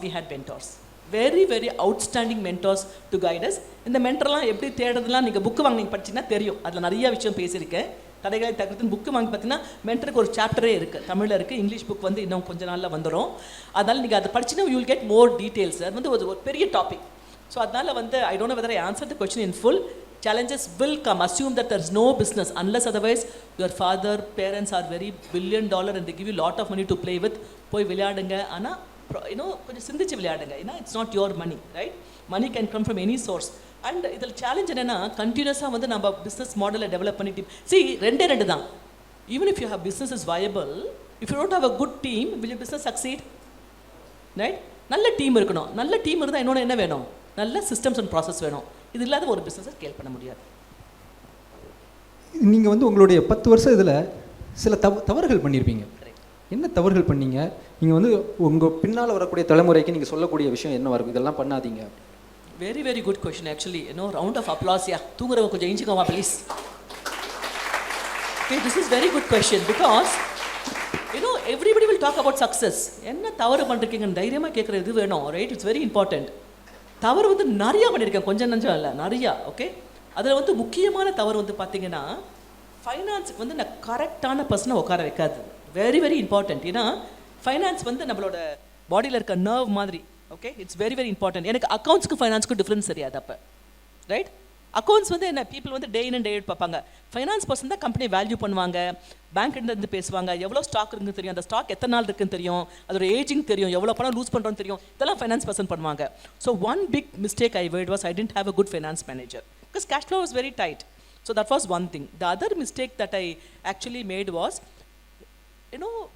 we had mentors, very very outstanding mentors to guide us. இந்த மென்டர்லாம் எப்படி தேடுறதுலாம் நீங்கள் புக்கு வாங்கி படிச்சிங்கன்னா தெரியும். அதில் நிறைய விஷயம் பேசியிருக்கேன். தடைகளை தகர்த்துன்னு புக்கு வாங்கி பார்த்தீங்கன்னா மென்டருக்கு ஒரு சாப்டரே இருக்குது, தமிழில் இருக்குது. இங்கிலீஷ் புக் வந்து இன்னும் கொஞ்ச நாளில் வந்துடும். அதனால் நீங்கள் அதை படிச்சிங்கன்னா you will get more details. அது வந்து ஒரு பெரிய டாபிக். ஸோ அதனால் வந்து I don't know whether I answer the question in full. Challenges will come. Assume that there is no business unless otherwise your father, parents are very $1 billion and they give you lot of money to play with. போய் விளையாடுங்க, ஆனால் கொஞ்சம் சிந்திச்சு விளையாடுங்க. ஏன்னா it's not your money, right? Money can come from any source. And இதில் challenge என்னென்னா, கண்டினியூஸாக வந்து நம்ம பிஸ்னஸ் மாடலை டெவலப் பண்ணிட்டு ரெண்டு தான். Even if you have business is viable, if you don't have a good team, will you business succeed, right? நல்ல டீம் இருக்கணும். நல்ல டீம் இருந்தால் இன்னொன்று என்ன வேணும், நல்ல சிஸ்டம்ஸ் அண்ட் ப்ராசஸ் வேணும். இது இல்லாத ஒரு பிஸ்னஸை ஸ்கேல் பண்ண முடியாது. நீங்கள் வந்து உங்களுடைய 10 வருஷம் இதில் சில தவறுகள் பண்ணியிருப்பீங்க. என்ன தவறுகள் பண்ணீங்க? நீங்கள் வந்து உங்கள் பின்னால் வரக்கூடிய தலைமுறைக்கு நீங்கள் சொல்லக்கூடிய விஷயம் என்ன வரும், இதெல்லாம் பண்ணாதீங்க? Very very good question. Actually round of அப்ளாசியா, தூங்குறவங்க கொஞ்சம் எஞ்சிக்கோமா please. Okay, this is very good question because everybody will talk about success. என்ன தவறு பண்ணிருக்கீங்கன்னு தைரியமாக கேட்குற இது வேணும், ரைட்? It's very important. தவறு வந்து நிறையா பண்ணியிருக்கேன், கொஞ்சம் நஞ்சம் இல்லை, நிறையா. ஓகே, அதில் வந்து முக்கியமான தவறு வந்து பார்த்தீங்கன்னா, ஃபைனான்ஸுக்கு வந்து நான் கரெக்டான பர்சனை உட்கார வைக்காது. Very very important. ஏன்னா ஃபைனான்ஸ் வந்து நம்மளோட பாடியில் இருக்க நர்வ் மாதிரி. Okay, it's very very important. எனக்கு அக்கௌண்ட்ஸ்க்கு ஃபைனான்ஸ்க்கு டிஃப்ரென்ஸ் தெரியாது அப்போ, ரைட்? அக்கௌண்ட்ஸ் வந்து என்ன, பீப்புள் வந்து டே இன் அண்ட் டே அவுட் பார்ப்பாங்க. ஃபைனான்ஸ் பர்சன் தான் கம்பெனி வேல்யூ பண்ணுவாங்க, பேங்க் இருந்து பேசுவாங்க, எவ்வளோ ஸ்டாக் இருக்குன்னு தெரியும், அந்த ஸ்டாக் எத்தனை நாள் இருக்குன்னு தெரியும், அதோட ஏஜிங் தெரியும், எவ்வளோ பணம் லூஸ் பண்ணுறோன்னு தெரியும். இதெல்லாம் ஃபைனான்ஸ் பர்சன் பண்ணுவாங்க. So one big mistake I word was I didn't have a good finance manager because cash flow was very tight. So that was one thing. The other mistake that I actually made was,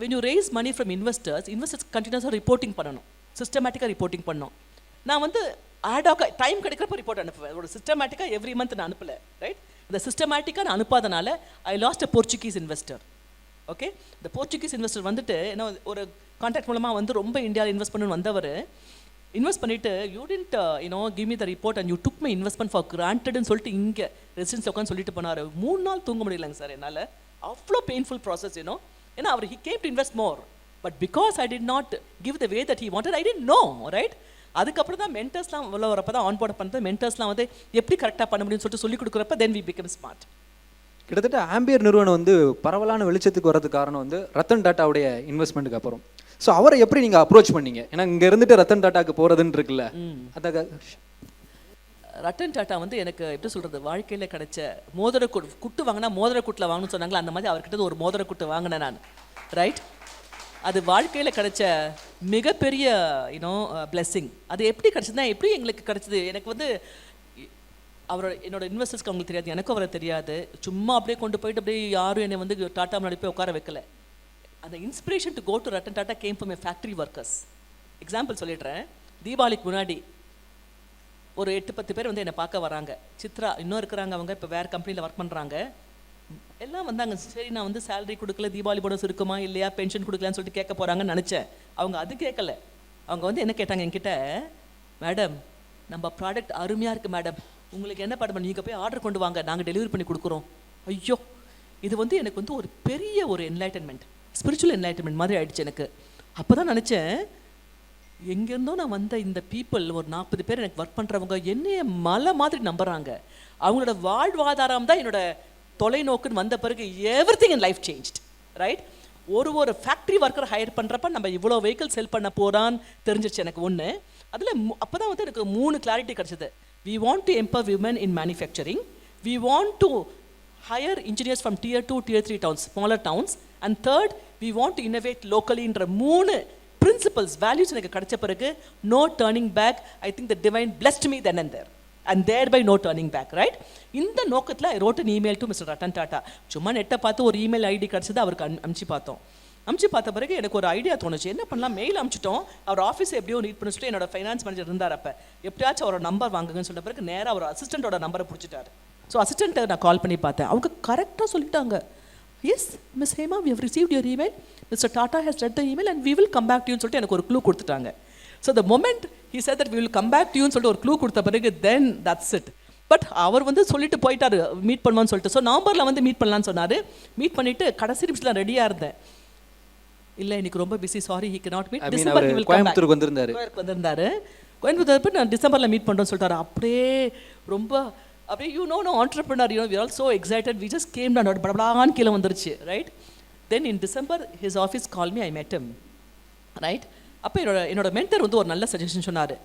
when you raise money from investors கண்டினியூஸாக reporting பண்ணணும், சிஸ்டமேட்டிக்காக reporting பண்ணணும். நான் வந்து ஆடாக time கிடைக்கிறப்ப report அனுப்புவேன். ஒரு சிஸ்டமேட்டிக்காக every month நான் அனுப்பலை, ரைட்? இந்த சிஸ்டமேட்டிக்காக நான் அனுப்பாதனால I lost a Portuguese investor. Okay, இந்த போர்ச்சுகீஸ் இன்வெஸ்டர் வந்துட்டு ஒரு கான்டாக்ட் மூலமாக வந்து ரொம்ப இந்தியாவில் இன்வெஸ்ட் பண்ணணும்னு வந்தவர் இன்வெஸ்ட் பண்ணிவிட்டு, you didn't give me the report and you took my investment for கிராண்டட்னு சொல்லிட்டு இங்கே ரெசிடென்ஸ் உட்காந்து சொல்லிட்டு போனார். 3 நாள் தூங்க முடியலைங்க சார் என்னால். அவ்வளோ பெயின்ஃபுல் ப்ராசஸ். ஏன்னா அவர் he came to invest more, but because I did not give the way that he wanted, I didn't know, right? அதுக்கப்புறம் தான் மென்டர்ஸ்லாம் உள்ள வரப்போ தான் ஆன்போர்ட் பண்ணுறது. மென்டர்ஸ்லாம் வந்து எப்படி கரெக்டாக பண்ண முடியும்னு சொல்லிட்டு சொல்லிக் கொடுக்குறப்ப then we become smart. கிட்டத்தட்ட ஆம்பியர் நிறுவனம் வந்து பரவலான வெளிச்சத்துக்கு வரதுக்கு காரணம் வந்து ரத்தன் டாட்டாவுடைய இன்வெஸ்ட்மெண்ட்டுக்கு அப்புறம். ஸோ அவரை எப்படி நீங்கள் அப்ரோச் பண்ணீங்க? ஏன்னா இங்கே இருந்துட்டு ரத்தன் டாட்டாக்கு போகிறதுன்னு இருக்குல்ல, அதாக ரத்தன் டாட்டா வந்து எனக்கு எப்படி சொல்கிறது, வாழ்க்கையில் கிடைச்ச குட்டு வாங்கினா மோதிரக்குட்டில் வாங்கணும்னு சொன்னாங்களா, அந்த மாதிரி அவர்கிட்ட ஒரு மோதிரக்குட்டு வாங்கினேன் நான். ரைட், அது வாழ்க்கையில் கிடைச்ச மிகப்பெரிய பிளெஸ்ஸிங். அது எப்படி கிடச்சதுன்னா, எப்படி எங்களுக்கு கிடச்சிது, எனக்கு வந்து என்னோட இன்வெஸ்டர்ஸ்க்கு அவங்களுக்கு தெரியாது, எனக்கும் அவரை தெரியாது. சும்மா அப்படியே கொண்டு போயிட்டு அப்படியே யாரும் என்னை வந்து டாட்டா முன்னாடி போய் உட்கார வைக்கல. அந்த inspiration to go to Ratan Tata came from a factory workers. Example சொல்லிடுறேன். தீபாவளிக்கு முன்னாடி ஒரு 8-10 பேர் வந்து என்னை பார்க்க வராங்க. சித்ரா இன்னும் இருக்கிறாங்க, அவங்க இப்போ வேறு கம்பெனியில் ஒர்க் பண்ணுறாங்க. எல்லாம் வந்தாங்க. சரி, நான் வந்து சேலரி கொடுக்கல, தீபாவளி போனஸ் இருக்குமா இல்லையா, பென்ஷன் கொடுக்கலான்னு சொல்லிட்டு கேட்க போகிறாங்கன்னு நினச்சேன். அவங்க அது கேட்கல. அவங்க வந்து என்ன கேட்டாங்க என்கிட்ட, மேடம் நம்ம ப்ராடக்ட் அருமையாக இருக்குது மேடம், உங்களுக்கு என்ன மேடம் நீங்கள் போய் ஆர்டர் கொண்டு வாங்க, நாங்கள் டெலிவரி பண்ணி கொடுக்குறோம். ஐயோ, இது வந்து எனக்கு வந்து ஒரு பெரிய ஒரு என்லைட்டன்மெண்ட், ஸ்பிரிச்சுவல் என்லைட்டன்மெண்ட் மாதிரி ஆயிடுச்சு எனக்கு. அப்போ தான் நினச்சேன், எங்கேருந்தோ நான் வந்த இந்த பீப்புள் ஒரு 40 பேர் எனக்கு ஒர்க் பண்ணுறவங்க என்னைய மலை மாதிரி நம்புகிறாங்க. அவங்களோட வாழ்வாதாரம் தான் என்னோட தொலைநோக்குன்னு வந்த பிறகு everything in life changed. Right, ஒரு ஃபேக்ட்ரி ஒர்க்கர் ஹையர் பண்ணுறப்ப நம்ம இவ்வளோ வெஹிக்கிள் செல் பண்ண போகிறான்னு தெரிஞ்சிருச்சு எனக்கு ஒன்று. அதில் அப்போ தான் வந்து எனக்கு 3 கிளாரிட்டி கிடச்சிது. We want to empower women in manufacturing. We want to hire engineers from tier 2, tier 3 towns, smaller towns. And third, we want to innovate locally. என்ற 3 principles, values எனக்கு கிடைச்ச பிறகு no turning back. I think the divine blessed me then and there. And thereby no turning back, right? இந்த நோக்கத்தில் I wrote an email to Mr. Ratan Tata. சும்மா நெட்டை பார்த்து ஒரு இமெயில் ஐடி கிடச்சது, அவருக்கு அனுப்பிச்சு பார்த்தோம். அமுச்சு பார்த்த பிறகு எனக்கு ஒரு ஐடியா தோணுச்சு, என்ன பண்ணலாம், மெயில் அமுச்சிட்டோம். அவர் ஆஃபீஸ் எப்படியோ ரீட் பண்ணி சொல்லிட்டு என்னோட ஃபைனான்ஸ் மேனேஜர் இருந்தார் அப்போ, எப்படியாச்சும் அவரோட நம்பர் வாங்குங்கன்னு சொல்லிட்ட பிறகு நேராக அவர் அசிஸ்டண்ட்டோட நம்பரை பிடிச்சிட்டாரு. ஸோ அசிஸ்டண்ட்டை நான் கால் பண்ணி பார்த்தேன். அவங்க கரெக்டாக சொல்லிட்டாங்க, yes Miss Hema, we have received your email, Mister Tata has read the email and we will come back to யூன்னு சொல்லிட்டு எனக்கு ஒரு க்ளூ கொடுத்துட்டாங்க. So the moment he said that we will come back to யூன்னு சொல்லிட்டு ஒரு க்ளூ கொடுத்த பிறகு தென் தட்ஸ் இட். பட் அவர் வந்து சொல்லிட்டு போயிட்டாரு மீட் பண்ணுவான்னு சொல்லிட்டு. ஸோ நவம்பரில் வந்து மீட் பண்ணலான்னு சொன்னார். மீட் பண்ணிவிட்டு கடைசி நிமிஷத்தில் ரெடியாக இருந்தேன். இல்லை இன்னைக்கு ரொம்ப busy, sorry he cannot meet. December கோயம்புத்தூருக்கு வந்திருந்தாரு. கோயம்புத்தூர் நான் டிசம்பரில் மீட் பண்ணுறோன்னு சொல்லிட்டாரு. அப்படியே ரொம்ப அப்படியே no entrepreneur, we all so excited, we just came down, படபடான்னு கீழே வந்துருச்சு. Right, then in December his office call me, I met him. Right, அப்போ என்னோட மென்டர் வந்து ஒரு நல்ல சஜஷன் சொன்னார்.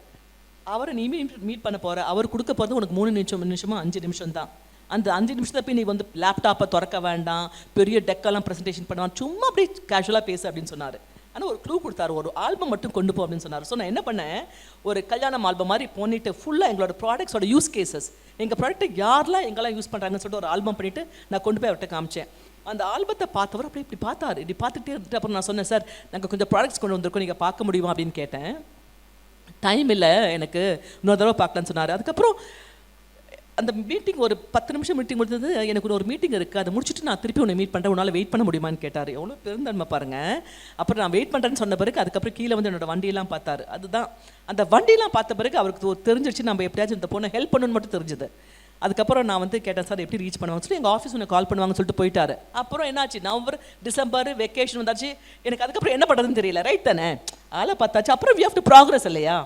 அவரை நீ மீட் பண்ண போகிற, அவர் கொடுக்க போகிறது உனக்கு 3 நிமிஷமா 5 நிமிஷம் தான். அந்த 5 நிமிஷத்தில் போய் நீ வந்து லேப்டாப்பை திறக்க வேண்டாம், பெரிய டெக்கெல்லாம் ப்ரெசன்டேஷன் பண்ணுவான், சும்மா அப்படியே கேஷுவலாக பேசு அப்படின்னு சொன்னார். ஆனால் ஒரு க்ளூ கொடுத்தாரு, ஒரு ஆல்பம் மட்டும் கொண்டு போ அப்படின்னு சொன்னார். ஸோ நான் என்ன பண்ணேன், ஒரு கல்யாணம் ஆல்பம் மாதிரி பண்ணிட்டு ஃபுல்லாக எங்களோட ப்ராடக்ட்ஸோட யூஸ் கேசஸ், எங்கள் ப்ராடக்ட்டை யாரெல்லாம் எங்கெல்லாம் யூஸ் பண்ணுறாங்கன்னு சொல்லிட்டு ஒரு ஆல்பம் பண்ணிவிட்டு நான் கொண்டு போய் அவர்கிட்ட காமிச்சேன். அந்த ஆல்பத்தை பார்த்தவர் அப்படியே இப்படி பார்த்தாரு. இப்படி பார்த்துட்டே இருந்துட்டு அப்புறம் நான் சொன்னேன், சார் நாங்கள் கொஞ்சம் ப்ராடக்ட்ஸ் கொண்டு வந்திருக்கோம், நீங்கள் பார்க்க முடியுமா அப்படின்னு கேட்டேன். டைம் இல்லை எனக்கு, இன்னொரு தடவை பார்க்கலான்னு சொன்னார். அதுக்கப்புறம் அந்த மீட்டிங் ஒரு 10 நிமிஷம் மீட்டிங் முடிஞ்சது. எனக்கு ஒரு மீட்டிங் இருக்குது, அதை முடிச்சுட்டு நான் திருப்பி உன்னை மீட் பண்ணுறேன், உன்னால் வெயிட் பண்ண முடியுமான்னு கேட்டார். எவ்வளோ பெருந்தன்மை பாருங்கள். அப்புறம் நான் வெயிட் பண்ணுறேன்னு சொன்ன பிறகு அதுக்கப்புறம் கீழே வந்து என்னோடய வண்டியெல்லாம் பார்த்தாரு. அதுதான் அந்த வண்டியெல்லாம் பார்த்த பிறகு அவருக்கு தெரிஞ்சிருச்சு நம்ம எப்படியாச்சும் இந்த பொண்ணை ஹெல்ப் பண்ணணும்னு மட்டும் தெரிஞ்சுது. அதுக்கப்புறம் நான் வந்து கேட்டேன், சார் எப்படி ரீச் பண்ணுவாங்கன்னு சொல்லி எங்கள் ஆஃபீஸ் ஒன்று கால் பண்ணுவாங்கன்னு சொல்லிட்டு போயிட்டாரு. அப்புறம் என்னாச்சு, நவம்பர் டிசம்பர் வெக்கேஷன் வந்தாச்சு. எனக்கு அதுக்கப்புறம் என்ன பண்ணுறதுன்னு தெரியல. ரைட் தானே, ஆளை பார்த்தாச்சு. அப்புறம் வி ஹேவ் டு ப்ராக்ரஸ் இல்லையா.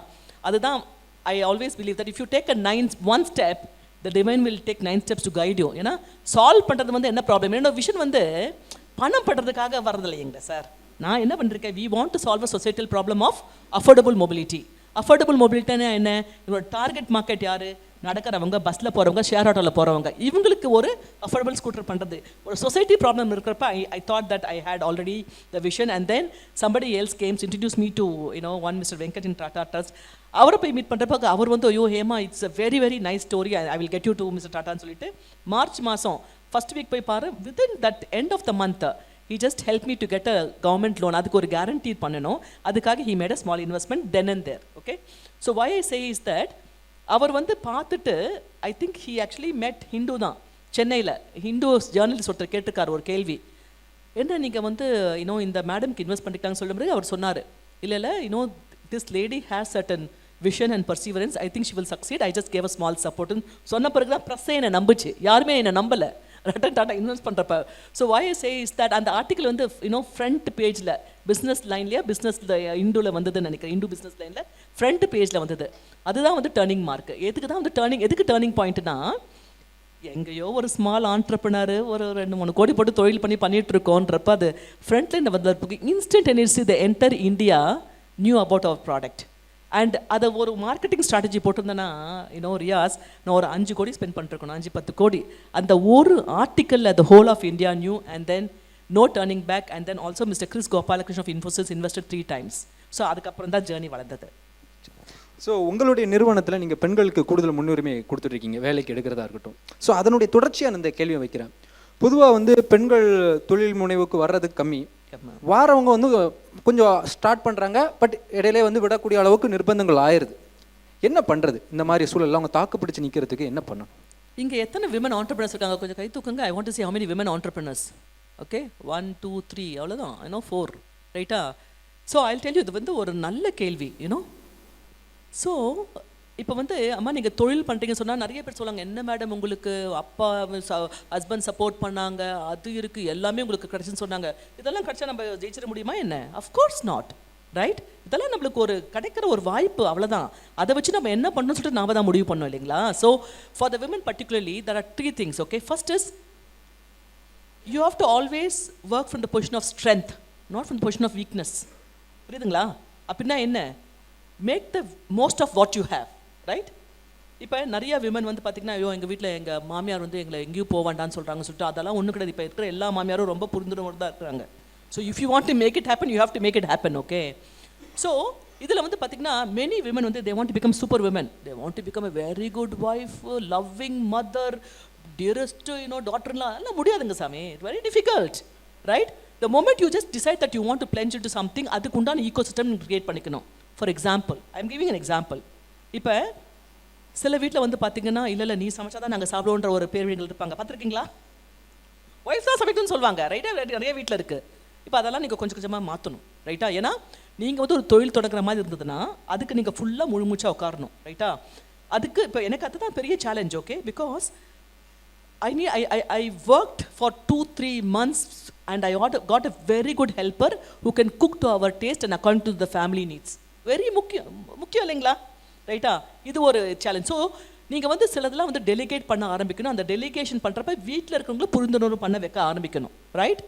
அதுதான் I always believe that if you take a 1 step, the divine will take 9 steps to guide you. ஏன்னா சால்வ் பண்ணுறது வந்து என்ன ப்ராப்ளம், என்னோட விஷன் வந்து பணம் பண்ணுறதுக்காக வரதில்லைங்க சார். நான் என்ன பண்ணிருக்கேன், we want to solve a societal problem of affordable mobility. affordable mobility என்ன, என்னோட டார்கெட் மார்க்கெட் யார், நடக்கிறவங்க, பஸ்ஸில் போகிறவங்க, ஷேர் ஆட்டோவில் போகிறவங்க, இவங்களுக்கு ஒரு அஃபோர்டபுள் ஸ்கூட்டர் பண்ணுறது. ஒரு சொசைட்டி ப்ராப்ளம் இருக்கிறப்ப I thought that I had already the vision. And then somebody else came to introduce me to one Mr. Venkat in Tata Trust. அவரை போய் மீட் பண்ணுறப்ப அவர் வந்து, ஐயோ Hema, it's a very very nice story, I will get you to Mister டாட்டான்னு சொல்லிட்டு March மாதம் first week போய் பாரு. Within that end of the month he just helped me to get a government loan. அதுக்கு ஒரு guarantee பண்ணணும். அதுக்காக he made a small investment then and there. Okay, so why I say is that அவர் வந்து பார்த்துட்டு I think he actually மெட் ஹிந்து தான் சென்னையில். Hindu journalist ஒருத்தர் கேட்டிருக்காரு ஒரு கேள்வி, என்ன நீங்கள் வந்து இந்த மேடம்க்கு இன்வெஸ்ட் பண்ணிட்டாங்கன்னு சொல்லும் போது அவர் சொன்னார், இல்லை this lady has certain vision and perseverance, I think she will succeed, I just gave a small சப்போர்ட்னு சொன்ன பிறகு தான் ப்ரெஸ்ஸே என்னை நம்பிச்சு. யாருமே என்னை நம்பலை ரட்டன் டாட்டா இன்வெஸ்ட் பண்ணுறப்ப. So why I say is that அந்த ஆர்டிக்கல் வந்து ஃப்ரண்ட் பேஜில் பிஸ்னஸ் லைன்லையா பிஸ்னஸில் இந்துவில் வந்ததுன்னு நினைக்கிறேன், இந்து பிஸ்னஸ் லைனில் ஃப்ரண்ட் பேஜில் வந்தது. அதுதான் வந்து டேர்னிங் மார்க். எதுக்கு டேர்னிங் பாயிண்ட்னா, எங்கேயோ ஒரு ஸ்மால் ஆண்டர்பிரினர் ஒரு 2-3 கோடி போட்டு தொழில் பண்ணிட்டு இருக்கோன்றப்ப அது ஃப்ரண்ட்லைன் வந்து instantaneously the entire India knew about our product. And அதை ஒரு மார்க்கெட்டிங் ஸ்ட்ராட்டஜி போட்டிருந்தேன்னா ரியாஸ், நான் ஒரு 5 கோடி ஸ்பெண்ட் பண்ணிருக்கணும், 5-10 கோடி. அந்த ஒரு article the whole of India knew and then no turning back. And then also mister Kris Gopalakrishnan of Infosys invested 3 times. ஸோ அதுக்கப்புறம் தான் ஜேர்னி வளர்ந்தது. ஸோ உங்களுடைய நிறுவனத்தில் நீங்கள் பெண்களுக்கு கூடுதல் முன்னுரிமை கொடுத்துட்ருக்கீங்க, வேலைக்கு எடுக்கிறதா இருக்கட்டும். ஸோ அதனுடைய தொடர்ச்சியாக இந்த கேள்வியை வைக்கிறேன். பொதுவாக வந்து பெண்கள் தொழில் முனைவுக்கு வர்றதுக்கு கம்மி, வாரவங்க வந்து கொஞ்சம் ஸ்டார்ட் பண்ணுறாங்க, பட் இடையிலே வந்து விடக்கூடிய அளவுக்கு நிர்பந்தங்கள் ஆயிடுது. என்ன பண்ணுறது இந்த மாதிரி சூழலில் அவங்க தாக்கு பிடிச்சி நிற்கிறதுக்கு என்ன பண்ணணும்? இங்கே எத்தனை விமன் ஆண்டர்பிரினர்ஸ் இருக்காங்க? கொஞ்சம் கை தூக்குங்க. ஐ want to see how many women entrepreneurs. Okay, 1 2 3 அவ்வளோதான், 4 ரைட்டா? ஸோ ஐ டெல் யூ, இது வந்து ஒரு நல்ல கேள்வி. ஸோ இப்போ வந்து அம்மா நீங்கள் தொழில் பண்ணுறீங்கன்னு சொன்னால் நிறைய பேர் சொல்லுவாங்க, என்ன மேடம் உங்களுக்கு அப்பா ஹஸ்பண்ட் சப்போர்ட் பண்ணாங்க, அது இருக்குது, எல்லாமே உங்களுக்கு கிடச்சுன்னு சொன்னாங்க. இதெல்லாம் கிடச்சா நம்ம ஜெயிச்சிட முடியுமா என்ன? Of course not, right? இதெல்லாம் நம்மளுக்கு ஒரு கிடைக்கிற ஒரு வாய்ப்பு, அவ்வளோதான். அதை வச்சு நம்ம என்ன பண்ணணும்னு சொல்லிட்டு நாம தான் முடிவு பண்ணோம் இல்லைங்களா? So for the women particularly there are 3 things. Okay, first is you have to always work from the position of strength, not from the position of weakness. புரியுதுங்களா? அப்படின்னா என்ன? Make the most of what you have, right? இப்போ நிறைய women வந்து பார்த்திங்கன்னா, ஐயோ எங்கள் வீட்டில் எங்கள் மாமியார் வந்து எங்களை எங்கேயும் போக வேண்டான்னு சொல்கிறாங்கன்னு சொல்லிட்டு அதெல்லாம் ஒன்றும் கிடையாது. இப்போ இருக்கிற எல்லா மாமியாரும் ரொம்ப புரிந்துணர்வோடு தான் இருக்கிறாங்க. So if you want to make it happen, you have to make it happen. Okay, so இதில் வந்து பார்த்திங்கன்னா மெனி விமன் வந்து they want to become super women, they want to become a very good wife, loving mother, dearest டாட்டர்லாம். எல்லாம் முடியாதுங்க சாமி, it's very difficult, right? The moment you just decide that you want to plunge into something, அதுக்கு உண்டான ecosystem create பண்ணிக்கணும். For example, I am giving an example. இப்போ சில வீட்டில் வந்து பார்த்தீங்கன்னா, இல்லை நீ சமைச்சா தான் நாங்கள் சாப்பிடுவோன்ற ஒரு பேர்வீடுகள் இருப்பாங்க, பார்த்துருக்கீங்களா? ஒய்ஃப் தான் சமைக்கணும்னு சொல்லுவாங்க, ரைட்டா? நிறைய வீட்டில் இருக்குது. இப்போ அதெல்லாம் நீங்கள் கொஞ்சம் கொஞ்சமாக மாற்றணும், ரைட்டா? ஏன்னா நீங்கள் வந்து ஒரு தொழில் தொடங்குற மாதிரி இருந்ததுன்னா அதுக்கு நீங்கள் ஃபுல்லாக முழுமூச்சாக உட்காரணும், ரைட்டா? அதுக்கு இப்போ எனக்கு அதுதான் பெரிய challenge. Okay, because I worked for 2-3 months and I got a very good helper who can cook to our taste and according to the family needs. Very முக்கியம் இல்லைங்களா? ரைட்டா? இது ஒரு சேலஞ்ச். ஸோ நீங்கள் வந்து சிலதெல்லாம் வந்து டெலிகேட் பண்ண ஆரம்பிக்கணும். அந்த டெலிகேஷன் பண்ணுறப்ப வீட்டில் இருக்கிறவங்களும் புரிந்துணர்வு பண்ண வைக்க ஆரம்பிக்கணும், ரைட்?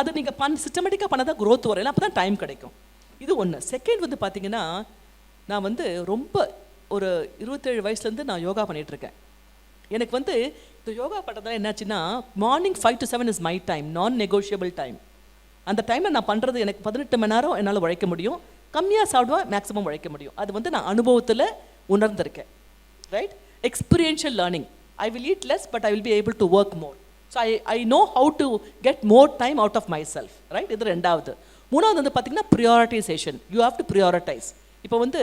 அதை நீங்கள் சிஸ்டமேட்டிக்காக பண்ண தான் க்ரோத் வரும், அப்போ தான் டைம் கிடைக்கும். இது ஒன்று. செகண்ட் வந்து பார்த்தீங்கன்னா, நான் வந்து ரொம்ப ஒரு 27 வயசுலேருந்து நான் யோகா பண்ணிகிட்ருக்கேன். எனக்கு வந்து இந்த யோகா பண்ணுறதுனால என்னாச்சுன்னா, morning 5 to 7 is my time, நான் நெகோஷியபிள் டைம். அந்த டைமில் நான் பண்ணுறது எனக்கு 18 மணி நேரம் என்னால் உழைக்க முடியும், கம்மியாக சாப்பிடுவேன், மேக்ஸிமம் உழைக்க முடியும். அது வந்து நான் அனுபவத்தில் உணர்ந்திருக்கேன், right? Experiential learning. I will eat less but I will be able to work more. So I know how to get more time out of myself, right? இது ரெண்டாவது. மூணாவது வந்து பார்த்திங்கன்னா prioritization. You have to prioritize. இப்போ வந்து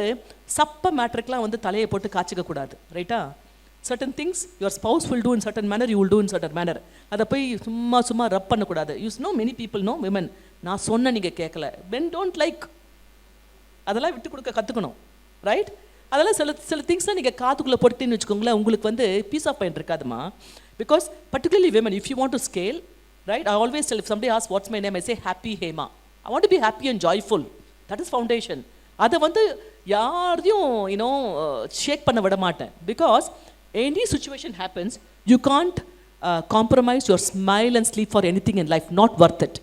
சப்ப மேட்ருக்கெலாம் வந்து தலையை போட்டு காய்ச்சிக்க கூடாது, ரைட்டா? certain things your spouse will do in certain manner, you will do in certain manner. அதை போய் சும்மா ரப் பண்ணக்கூடாது. You know many people know women, நான் சொன்ன நீங்கள் கேட்கல, men don't like, அதெல்லாம் விட்டு கொடுக்க கற்றுக்கணும், ரைட்? அதெல்லாம் சில திங்ஸ்லாம் நீங்கள் காதுக்குள்ளே போட்டுன்னு வச்சுக்கோங்களேன், உங்களுக்கு வந்து பீஸ் ஆஃப் மைண்ட் இருக்காதுமா. Because particularly women, if you want to scale, right? I always tell, if somebody asks what's my name, I say happy Hema. I want to be happy and joyful. That is foundation. அதை வந்து யாரையும் ஷேக் பண்ண விட மாட்டேன். Because any situation happens, you can't compromise your smile and sleep for anything in life, not worth it.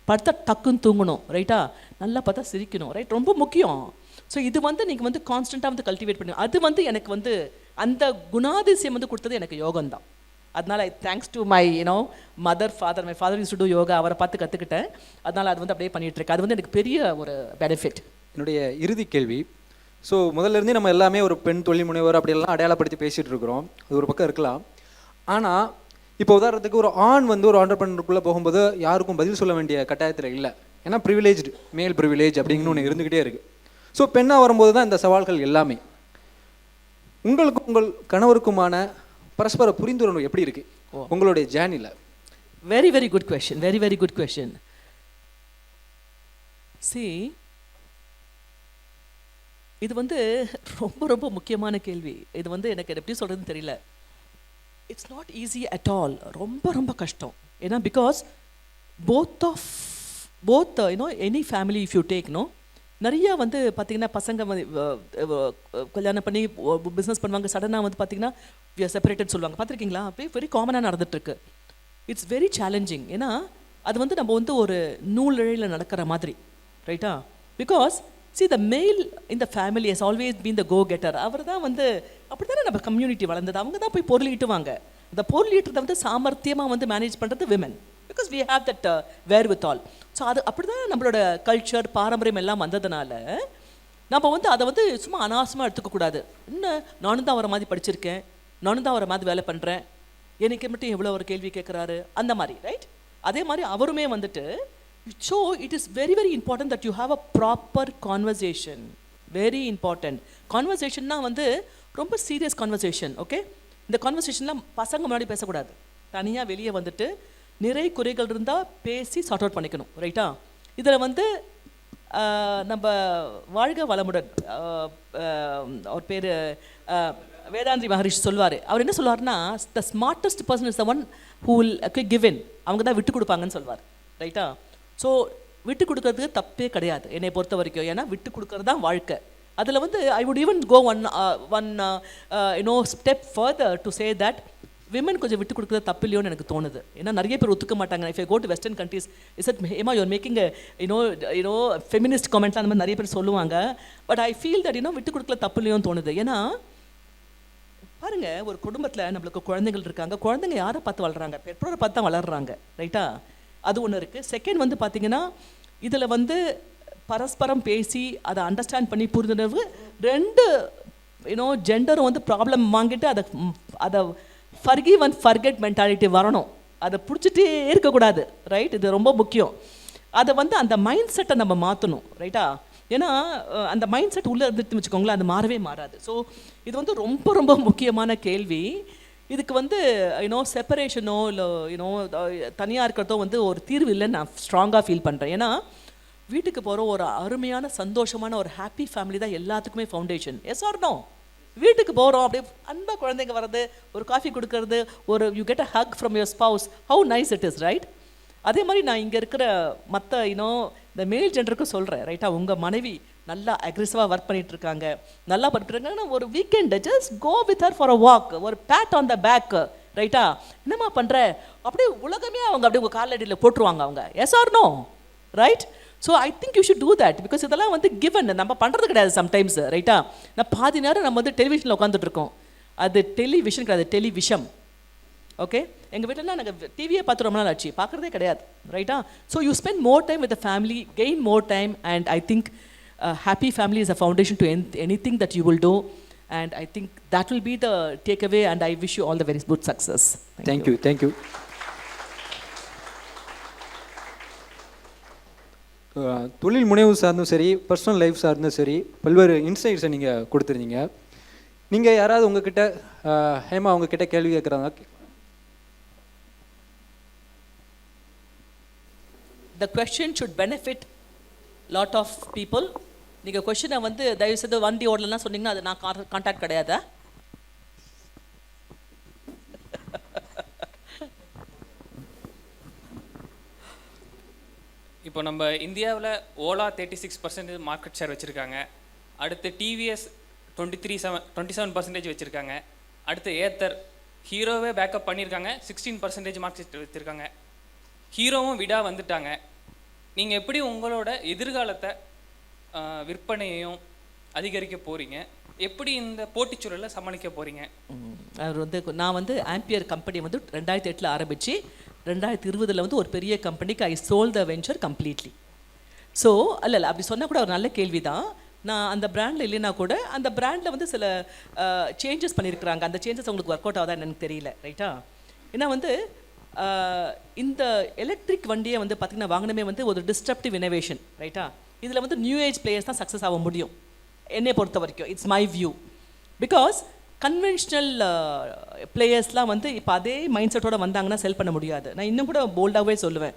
படுத்தா டக்குன்னு தூங்கணும், ரைட்டா? நல்லா பார்த்தா சிரிக்கணும், ரைட்? ரொம்ப முக்கியம். ஸோ இது வந்து நீங்கள் வந்து கான்ஸ்டண்ட்டாக வந்து கல்டிவேட் பண்ணுங்க. அது வந்து எனக்கு வந்து அந்த குணாதிசயம் வந்து கொடுத்தது எனக்கு யோகம் தான். அதனால் thanks to my mother father. My father use to do yoga, அவரை பார்த்து கற்றுக்கிட்டேன். அதனால் அது வந்து அப்படியே பண்ணிகிட்ருக்கேன். அது வந்து எனக்கு பெரிய ஒரு பெனிஃபிட். என்னுடைய இறுதி கேள்வி, ஸோ முதல்ல இருந்தே நம்ம எல்லாமே ஒரு பெண் தொழில் முனைவர் அப்படியெல்லாம் அடையாளப்படுத்தி பேசிகிட்டு இருக்கிறோம், அது ஒரு பக்கம் இருக்கலாம். ஆனால் இப்போ உதாரணத்துக்கு ஒரு ஆண் வந்து ஒரு ஆண்டர்பிரனருக்குள்ளே போகும்போது யாருக்கும் பதில் சொல்ல வேண்டிய கட்டாயத்தில் இல்லை. ஏன்னா ப்ரிவிலேஜ்டு, மேல் ப்ரிவிலேஜ் அப்படிங்கன்னு ஒன்று இருந்துக்கிட்டே இருக்குது. ஸோ பெண்ணாக வரும்போது தான் இந்த சவால்கள் எல்லாமே. உங்களுக்கும் உங்கள் கணவருக்குமான பரஸ்பர புரிந்துணர்வு எப்படி இருக்குது உங்களுடைய ஜேர்னியில்? Very very good question, very very good question. See, இது வந்து ரொம்ப ரொம்ப முக்கியமான கேள்வி. இது வந்து எனக்கு எப்படி சொல்கிறதுன்னு தெரியல. It's not easy at all. ரொம்ப ரொம்ப கஷ்டம். ஏன்னா because both any family if you take நிறையா வந்து பார்த்திங்கன்னா பசங்க வந்து கல்யாணம் பண்ணி பிஸ்னஸ் பண்ணுவாங்க, சடனாக வந்து பார்த்திங்கன்னா வி ஆர் செப்பரேட்டட் சொல்லுவாங்க. பார்த்துருக்கீங்களா? அப்படியே வெரி காமனாக நடந்துகிட்ருக்கு. It's very challenging. ஏன்னா அது வந்து நம்ம வந்து ஒரு நூல் இழையில் நடக்கிற மாதிரி, ரைட்டா? Because see the male in the family has always been the go getter. அவர் தான் வந்து அப்படி தானே நம்ம கம்யூனிட்டி வளர்ந்தது. அவங்க தான் போய் பொருள் ஈட்டுவாங்க. அந்த பொருள் ஈட்டுறதை வந்து சாமர்த்தியமாக வந்து மேனேஜ் பண்ணுறது women, because we have that wherewithal. So அது அப்படி தான் நம்மளோட கல்ச்சர் பாரம்பரியம் எல்லாம் வந்ததுனால நம்ம வந்து அதை வந்து சும்மா அனாவசியமாக எடுத்துக்கக்கூடாது. இன்னும் நானும் தான் அவரை மாதிரி படிச்சிருக்கேன், நானும் தான் அவரை மாதிரி வேலை பண்ணுறேன், எனக்கு மட்டும் எவ்வளோ ஒரு கேள்வி கேட்குறாரு, அந்த மாதிரி, ரைட்? அதே மாதிரி அவருமே வந்துட்டு. So it is very very important that you have a proper conversation. Very important. கான்வர்சேஷன்னா வந்து ரொம்ப சீரியஸ் கான்வர்சேஷன். ஓகே, இந்த கான்வர்சேஷன்லாம் பசங்க முன்னாடி பேசக்கூடாது. தனியாக வெளியே வந்துட்டு நிறை குறைகள் இருந்தால் பேசி சார்ட் அவுட் பண்ணிக்கணும், ரைட்டா? இதில் வந்து நம்ம வாழ்க வளமுடன் அவர் பேர் வேதாந்தி மகரிஷி சொல்வார். அவர் என்ன சொல்வார்னா, the smartest person is the one who will give in. அவங்க தான் விட்டு கொடுப்பாங்கன்னு சொல்வார், ரைட்டா? ஸோ விட்டு கொடுக்கறதுக்கு தப்பே கிடையாது என்னை பொறுத்த வரைக்கும். ஏன்னா விட்டு கொடுக்கறது தான் வாழ்க்கை. அதில் வந்து I would even go one step further to say that women கொஞ்சம் விட்டு கொடுக்குறது தப்பு இல்லையோன்னு எனக்கு தோணுது. ஏன்னா நிறைய பேர் ஒத்துக்க மாட்டாங்க. If I go to western countries, is it Hema you're making you know feminist கமெண்ட்லாம் அந்த மாதிரி நிறைய பேர் சொல்லுவாங்க. பட் ஐ ஃபீல் தட் விட்டு கொடுக்கல தப்பு இல்லையோன்னு தோணுது. ஏன்னா பாருங்க, ஒரு குடும்பத்தில் நம்மளுக்கு குழந்தைகள் இருக்காங்க. குழந்தைங்க யாரை பார்த்து வளர்றாங்க? பெற்றோரை பார்த்து தான் வளர்றாங்க, ரைட்டா? அது ஒன்று இருக்குது. செகண்ட் வந்து பார்த்திங்கன்னா இதில் வந்து பரஸ்பரம் பேசி அதை அண்டர்ஸ்டாண்ட் பண்ணி புரிந்துணர்வு. ரெண்டு ஜெண்டரும் வந்து ப்ராப்ளம் வாங்கிட்டு அதை ஃபர்கிவ் அண்ட் ஃபர்கெட் மென்டாலிட்டி வரணும். அதை பிடிச்சிட்டே இருக்கக்கூடாது, ரைட்? இது ரொம்ப முக்கியம். அதை வந்து அந்த மைண்ட் செட்டை நம்ம மாற்றணும், ரைட்டா? ஏன்னா அந்த மைண்ட் செட் உள்ளே இருந்துட்டு வச்சுக்கோங்களேன், அது மாறவே மாறாது. ஸோ இது வந்து ரொம்ப ரொம்ப முக்கியமான கேள்வி. இதுக்கு வந்து செப்பரேஷனோ இல்லை தனியாக இருக்கிறதோ வந்து ஒரு தீர்வு இல்லைன்னு நான் ஸ்ட்ராங்காக ஃபீல் பண்ணுறேன். ஏன்னா வீட்டுக்கு போகிற ஒரு அருமையான சந்தோஷமான ஒரு ஹாப்பி ஃபேமிலி தான் எல்லாத்துக்குமே ஃபவுண்டேஷன். S or no? வீட்டுக்கு போகிறோம், அப்படியே அன்பாக குழந்தைங்க வர்றது, ஒரு காஃபி கொடுக்கறது, ஒரு you get a hug from your spouse, how nice it is, right? அதே மாதிரி நான் இங்கே இருக்கிற மற்ற இந்த மேல் ஜெண்டருக்கும் சொல்கிறேன், ரைட்டா? உங்கள் மனைவி நல்லா அக்ரெசிவாக ஒர்க் பண்ணிகிட்ருக்காங்க, நல்லா பண்ணிட்டுருக்காங்கன்னா ஒரு weekend just go with her for a walk, ஒரு பேட் ஆன் த பேக், ரைட்டா? என்னம்மா பண்ணுற? அப்படியே உலகமே அவங்க அப்படியே உங்கள் காலடியில் போட்டுருவாங்க அவங்க. Yes or no? Right? So I think you should do that. Because இதெல்லாம் வந்து கிவன், நம்ம பண்ணுறது கிடையாது சம்டைம்ஸ், ரைட்டா? நான் பாதி நேரம் நம்ம வந்து டெலிவிஷனில் உட்காந்துட்ருக்கோம். அது டெலிவிஷன் கிடையாது, டெலிவிஷம். ஓகே, எங்கள் வீட்டிலலாம் நாங்கள் டிவியே பார்த்து ரொம்ப நாள் ஆச்சு, பார்க்குறதே கிடையாது, ரைட்டா? So you spend more time with the family, gain more time, and I think happy family is a foundation to anything that you will do, and I think that will be the takeaway, and I wish you all the very good success. Thank you. தொழில் முனைவு சார்ந்தும் சரி, personal life சார்ந்தும் சரி, பல்வேறு இன்சைட்ஸை நீங்கள் கொடுத்துருந்தீங்க. நீங்கள் யாராவது உங்ககிட்ட ஹேமா உங்ககிட்ட கேள்வி கேட்குறாங்க? The question should benefit lot of people. நீங்கள் கொஷினை வந்து தயவுசெய்து வண்டி ஓடலாம் சொன்னீங்கன்னா அது நான் கான்டாக்ட் கிடையாதா? இப்போ நம்ம இந்தியாவில் ஓலா 36% மார்க்கெட் ஷேர் வச்சுருக்காங்க. அடுத்து டிவிஎஸ் 27% வச்சுருக்காங்க. அடுத்து ஏத்தர் ஹீரோவே பேக்கப் பண்ணியிருக்காங்க, 16% மார்க்கெட் ஷேர் வச்சுருக்காங்க. ஹீரோவும் விடா வந்துட்டாங்க. நீங்கள் எப்படி உங்களோட எதிர்காலத்தை விற்பனையையும் அதிகரிக்க போகிறீங்க? எப்படி இந்த போட்டிச்சூழலை சமாளிக்க போகிறீங்க? அவர் வந்து நான் வந்து ஆம்பியர் கம்பெனி வந்து 2008 ஆரம்பித்து 2020 வந்து ஒரு பெரிய கம்பெனிக்கு I sold the venture completely. So இல்லை அப்படி சொன்னால் கூட ஒரு நல்ல கேள்வி தான். நான் அந்த பிராண்டில் இல்லைன்னா கூட அந்த பிராண்டில் வந்து சில சேஞ்சஸ் பண்ணியிருக்கிறாங்க. அந்த சேஞ்சஸ் உங்களுக்கு ஒர்க் அவுட் ஆகுதான்னு எனக்கு தெரியல, ரைட்டா? ஏன்னா வந்து இந்த எலக்ட்ரிக் வண்டியை வந்து பார்த்திங்கன்னா வாங்கினமே வந்து ஒரு டிஸ்ட்ரப்டிவ் இனோவேஷன், ரைட்டா? இதில் வந்து நியூ ஏஜ் பிளேயர்ஸ் தான் சக்ஸஸ் ஆக முடியும் என்னை பொறுத்த வரைக்கும். It's my view. Because conventional பிளேயர்ஸ்லாம் வந்து இப்போ அதே மைண்ட் செட்டோடு வந்தாங்கன்னா செல் பண்ண முடியாது. நான் இன்னும் கூட போல்டாகவே சொல்லுவேன்.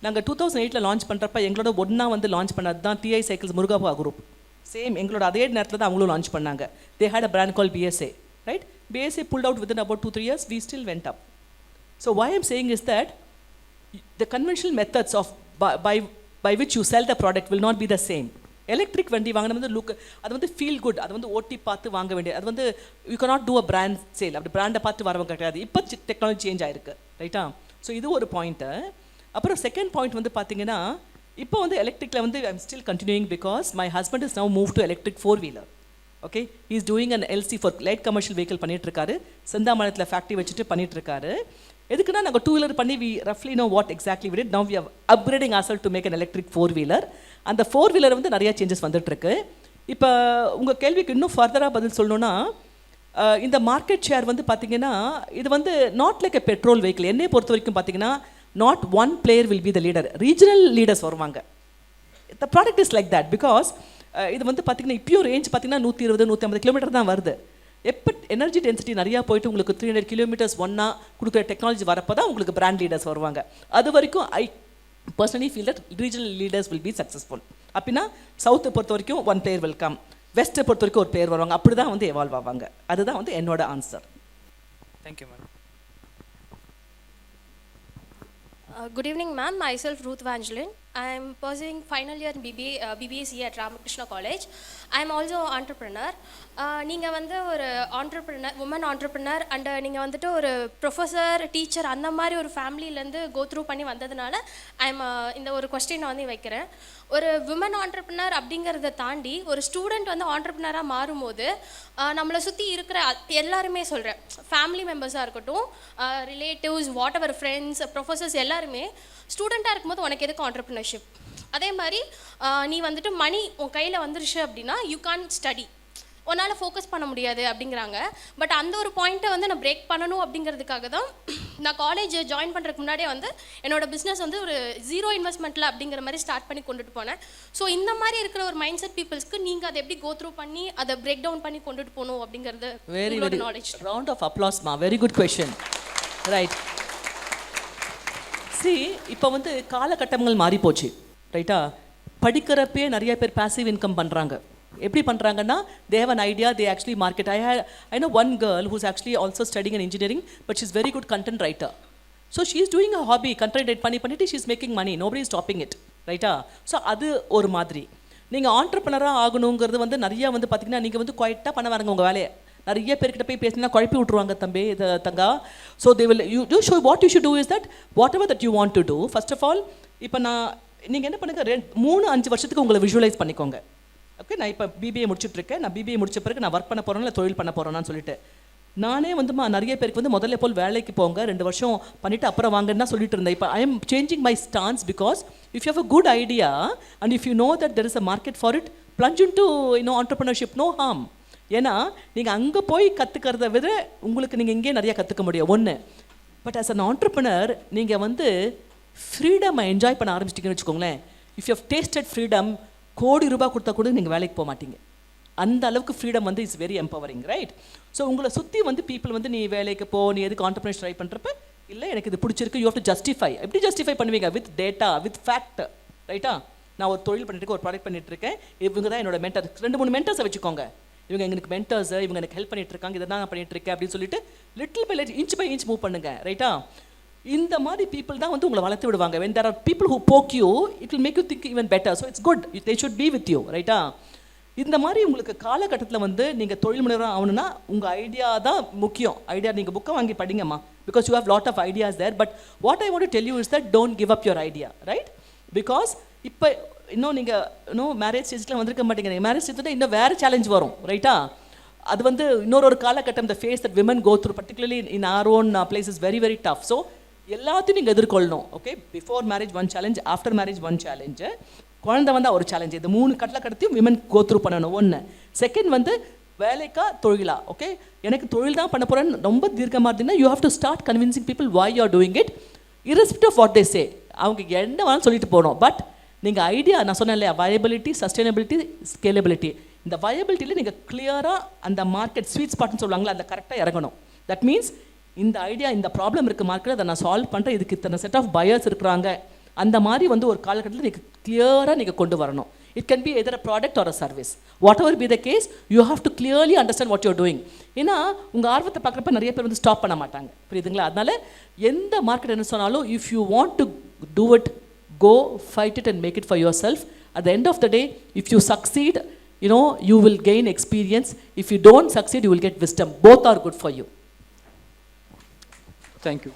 நாங்கள் 2008 லான்ச் பண்ணுறப்ப எங்களோட ஒன்றா வந்து லான்ச் பண்ணது தான் TI cycles Murugappa group. Same எங்களோட அதே நேரத்தில் தான் அவங்களும் லான்ச் பண்ணாங்க. They had a brand call BSA, right? BSA built out within about 2-3 years. We still went up. So why I'm saying is that the conventional methods of by which you sell the product will not be the same. Electric வண்டி வாங்கின வந்து look, அது வந்து feel good, அது வந்து ஓட்டி பார்த்து வாங்க வேண்டியது, அது வந்து you cannot do a brand sale, அப்படி பிராண்டை பார்த்து வரவங்க கிடையாது. இப்போ டெக்னாலஜி சேஞ்ச் ஆயிருக்கு, ரைட்டா? ஸோ இது ஒரு பாயிண்ட்டு. அப்புறம் செகண்ட் பாயிண்ட் வந்து பார்த்தீங்கன்னா, இப்போ வந்து எலக்ட்ரிக்கில் வந்து I'm still continuing because my husband is now move to electric 4-wheeler. Okay, he is doing an LC for light commercial vehicle பண்ணிகிட்ருக்காரு. செந்தாமலத்தில் ஃபேக்ட்ரி வச்சுட்டு பண்ணிகிட்ருக்காரு. எதுக்குன்னா நாங்கள் 2-wheeler பண்ணி வி ரஃப்லி know what exactly we did. Now we are upgrading ourselves to make an electric 4-wheeler. அந்த 4-wheeler வந்து நிறைய சேஞ்சஸ் வந்துட்டுருக்கு. இப்போ உங்கள் கேள்விக்கு இன்னும் ஃபர்தராக பதில் சொல்லணுன்னா, இந்த மார்க்கெட் ஷேர் வந்து பார்த்தீங்கன்னா இது வந்து not like a petrol vehicle. என்னை பொறுத்த வரைக்கும் பார்த்தீங்கன்னா not one player will be the leader, regional leaders வருவாங்க. The product is like that because இது வந்து பார்த்தீங்கன்னா இப்பயும் ரேஞ்ச் பார்த்தீங்கன்னா 120-150 கிலோமீட்டர் தான் வருது. எப்போ எனர்ஜி டென்சிட்டி நிறையா போயிட்டு உங்களுக்கு 300 கிலோமீட்டர்ஸ் ஒன்றா கொடுக்குற டெக்னாலஜி வரப்போ தான் உங்களுக்கு பிராண்ட் லீடர்ஸ் வருவாங்க. அது வரைக்கும் I personally feel that regional leaders will be successful. அப்படின்னா சவுத்தை பொறுத்த வரைக்கும் ஒன் பிளேயர் வில் கம், வெஸ்ட்டை பொறுத்த வரைக்கும் ஒரு பேர் வருவாங்க. அப்படி தான் வந்து எவால்வ் ஆவாங்க. அதுதான் வந்து என்னோட answer. Thank you ma'am. Good evening, ma'am. Myself Ruth Vangeline. I am pursuing final year BBA at Ramakrishna College. I am also an entrepreneur. நீங்கள் வந்து ஒரு ஆண்டர்பிரினர், உமன் ஆண்டர்பிரினர் அண்ட் நீங்கள் வந்துட்டு ஒரு ப்ரொஃபஸர், டீச்சர் அந்த மாதிரி ஒரு ஃபேமிலியிலேருந்து கோ த்ரூ பண்ணி வந்ததுனால இந்த ஒரு கொஸ்டினை வந்து வைக்கிறேன். ஒரு விமன் ஆண்டர்பிரினர் அப்படிங்கிறத தாண்டி ஒரு ஸ்டூடெண்ட் வந்து ஆண்டர்பிரினராக மாறும்போது நம்மளை சுற்றி இருக்கிற எல்லாருமே சொல்கிறேன், ஃபேமிலி மெம்பர்ஸாக இருக்கட்டும், relatives, what ever friends, professors எல்லாருமே ஸ்டூடெண்ட்டாக இருக்கும்போது உனக்கு எதுக்கு ஆண்டர்பிரினர்ஷிப், அதே மாதிரி நீ வந்துட்டு மணி உன் கையில் வந்துருச்சு அப்படின்னா யூ கான் ஸ்டடி, உன்னால் ஃபோக்கஸ் பண்ண முடியாது அப்படிங்கிறாங்க. பட் அந்த ஒரு பாயிண்ட்டை வந்து நான் பிரேக் பண்ணணும் அப்படிங்கிறதுக்காக தான் நான் காலேஜ் ஜாயின் பண்ணுறதுக்கு முன்னாடியே வந்து என்னோட பிஸ்னஸ் வந்து ஒரு 0 இன்வெஸ்ட்மெண்ட்டில் அப்படிங்கிற மாதிரி ஸ்டார்ட் பண்ணி கொண்டுட்டு போனேன். ஸோ இந்த மாதிரி இருக்கிற ஒரு மைண்ட் செட் பீப்புள்ஸ்க்கு நீங்கள் அதை எப்படி கோ த்ரூ பண்ணி அதை பிரேக் டவுன் பண்ணி கொண்டுட்டு போகணும் அப்படிங்கிறது வெரி நாலேஜ். ரவுண்ட் ஆஃப் அப்ளாஸ்மா, very good question. Right, see இப்போ வந்து காலகட்டங்கள் மாறி போச்சு, ரைட்டா? படிக்கிறப்பே நிறைய பேர் பேசிவ் இன்கம் பண்ணுறாங்க. எப்படி பண்ணுறாங்கன்னா they have an idea, they actually market. I know one girl who's actually also studying in engineering, but she's very good content writer. So she's doing a hobby, content write பண்ணிட்டு she's making money, nobody is stopping it, ரைட்டா? So அது ஒரு மாதிரி. நீங்கள் ஆண்டர்பிரினராக ஆகணுங்கிறது வந்து நிறையா வந்து பார்த்தீங்கன்னா நீங்கள் வந்து குவைட்டாக பண்ண வரங்க உங்கள் வேலையை. நிறைய பேர்கிட்ட போய் பேசினா குழப்பி விட்ருவாங்க தம்பி தங்கா. So they will you show what you should do is that whatever that you want to do, first of all இப்போ நீங்கள் என்ன பண்ணுங்க, 3-5 வருஷத்துக்கு உங்களை விஷுவலைஸ் பண்ணிக்கோங்க. ஓகே, நான் இப்போ பிபிஏ முடிச்சுட்ருக்கேன், நான் பிபிஏ முடிச்ச பிறகு நான் ஒர்க் பண்ண போகிறேன், இல்லை தொழில் பண்ண போகிறேன்னு சொல்லிட்டு நானே வந்து நிறைய பேருக்கு வந்து முதல்ல போல் வேலைக்கு போங்க, 2 வருஷம் பண்ணிவிட்டு அப்புறம் வாங்கன்னா சொல்லிட்டு இருந்தேன். இப்போ I am changing my stance because if you have a good idea and if you know that there is a market for it, plunge in to entrepreneurship, no harm. ஏன்னா நீங்கள் அங்கே போய் கற்றுக்கிறத விட உங்களுக்கு நீங்கள் இங்கே நிறையா கற்றுக்க முடியும் ஒன்று. பட் ஆஸ் அன் ஆண்டர்பிரினர் நீங்கள் வந்து ஃப்ரீடமை என்ஜாய் பண்ண ஆரம்பிச்சிட்டிங்கன்னு வச்சுக்கோங்களேன். If you have tasted freedom, கோடி ரூபாய் கொடுத்தா கூட நீங்கள் வேலைக்கு போக மாட்டீங்க. அந்த அளவுக்கு ஃப்ரீடம் வந்து it's very empowering, right? So உங்களை சுற்றி வந்து பீப்புள் வந்து நீ வேலைக்கு போ, நீ எதுக்கு ஆண்டர்பிரினர் ட்ரை பண்ணுறப்ப இல்லை எனக்கு இது பிடிச்சிருக்கு, யூ ஹவ் டு ஜஸ்டிஃபை. எப்படி ஜஸ்டிஃபை பண்ணுவீங்க? வித் டேட்டா, வித் ஃபேக்ட், ரைட்டா? நான் ஒரு தொழில் பண்ணிட்டு ஒரு ப்ராடக்ட் பண்ணிட்டு இருக்கேன், இவங்க தான் என்னோட மென்டர். 2-3 மென்டர்ஸை வச்சுக்கோங்க, இவங்க எனக்கு மென்டர்ஸ், இவங்க எனக்கு ஹெல்ப் பண்ணிட்டு இருக்காங்க, இதை தான் நான் பண்ணிட்டு இருக்கேன் அப்படின்னு சொல்லிட்டு little by little, inch by inch move பண்ணுங்க, ரைட்டா? இந்த மாதிரி பீப்புள் தான் வந்து உங்களை வளர்த்து விடுவாங்க. when there are people who poke you, it will make you think even better, so it's good, they should be with you, ரைட்டா? இந்த மாதிரி உங்களுக்கு காலகட்டத்தில் வந்து நீங்கள் தொழில் முனைவராக ஆகணும்னா உங்கள் ஐடியா தான் முக்கியம். ஐடியா நீங்கள் புக்கை வாங்கி படிங்கம்மா, because you have lot of ideas there. But what I want to tell you is that don't give up your idea, right? Because இப்போ இன்னும் நீங்கள் இன்னும் மேரேஜ் ஸ்டேஜில் வந்திருக்க மாட்டேங்கிறீங்க. மேரேஜ் ஸ்டேஜில் இன்னும் வேறு சேலஞ்ச் வரும், ரைட்டா? அது வந்து இன்னொரு காலகட்டம், the phase that women go through, particularly in our own place, is very very tough. So எல்லாத்தையும் நீங்கள் எதிர்கொள்ளணும். Okay, before marriage one challenge, after marriage one challenge, குழந்தை வந்தால் ஒரு சேலஞ்சு. இது 3 கடத்தையும் விமன் கோ த்ரூ பண்ணணும். 1. செகண்ட் வந்து வேலைக்கா தொழிலா? ஓகே, எனக்கு தொழில் தான் பண்ண போகிறேன்னு ரொம்ப தீர்க்கமாக இருந்தீங்கன்னா you have to start convincing people why you are doing it, irrespective of what they say. அவங்க என்ன வேணாலும் சொல்லிட்டு போகணும். பட் நீங்கள் ஐடியா, நான் சொன்னேன் இல்லையா, வயபிலிட்டி, சஸ்டைனபிலிட்டி, ஸ்கேலபிலிட்டி. இந்த வயபிலிட்டியில் நீங்கள் கிளியராக அந்த மார்க்கெட் ஸ்வீட் ஸ்பாட்னு சொல்லுவாங்களா, அந்த கரெக்டாக இறங்கணும். தட் மீன்ஸ் இந்த ஐடியா, இந்த ப்ராப்ளம் இருக்குது மார்க்கெட்டில், அதை நான் சால்வ் பண்ணுறேன், இதுக்கு இத்தனை செட் ஆஃப் பயர்ஸ் இருக்கிறாங்க, அந்த மாதிரி வந்து ஒரு காலகட்டத்தில் நீங்கள் கிளியராக நீங்கள் கொண்டு வரணும். It can be either a product or a service, whatever be the case, you have to clearly understand what you're doing. ஏன்னா உங்கள் ஆர்வத்தை பார்க்குறப்ப நிறைய பேர் வந்து ஸ்டாப் பண்ண மாட்டாங்க, புரியுதுங்களா? அதனால் எந்த மார்க்கெட் என்ன சொன்னாலும் if you want to do it, go fight it and make it for yourself. At the end of the day, if you succeed, you know, you will gain experience. If you don't succeed, you will get wisdom. Both are good for you. Thank you.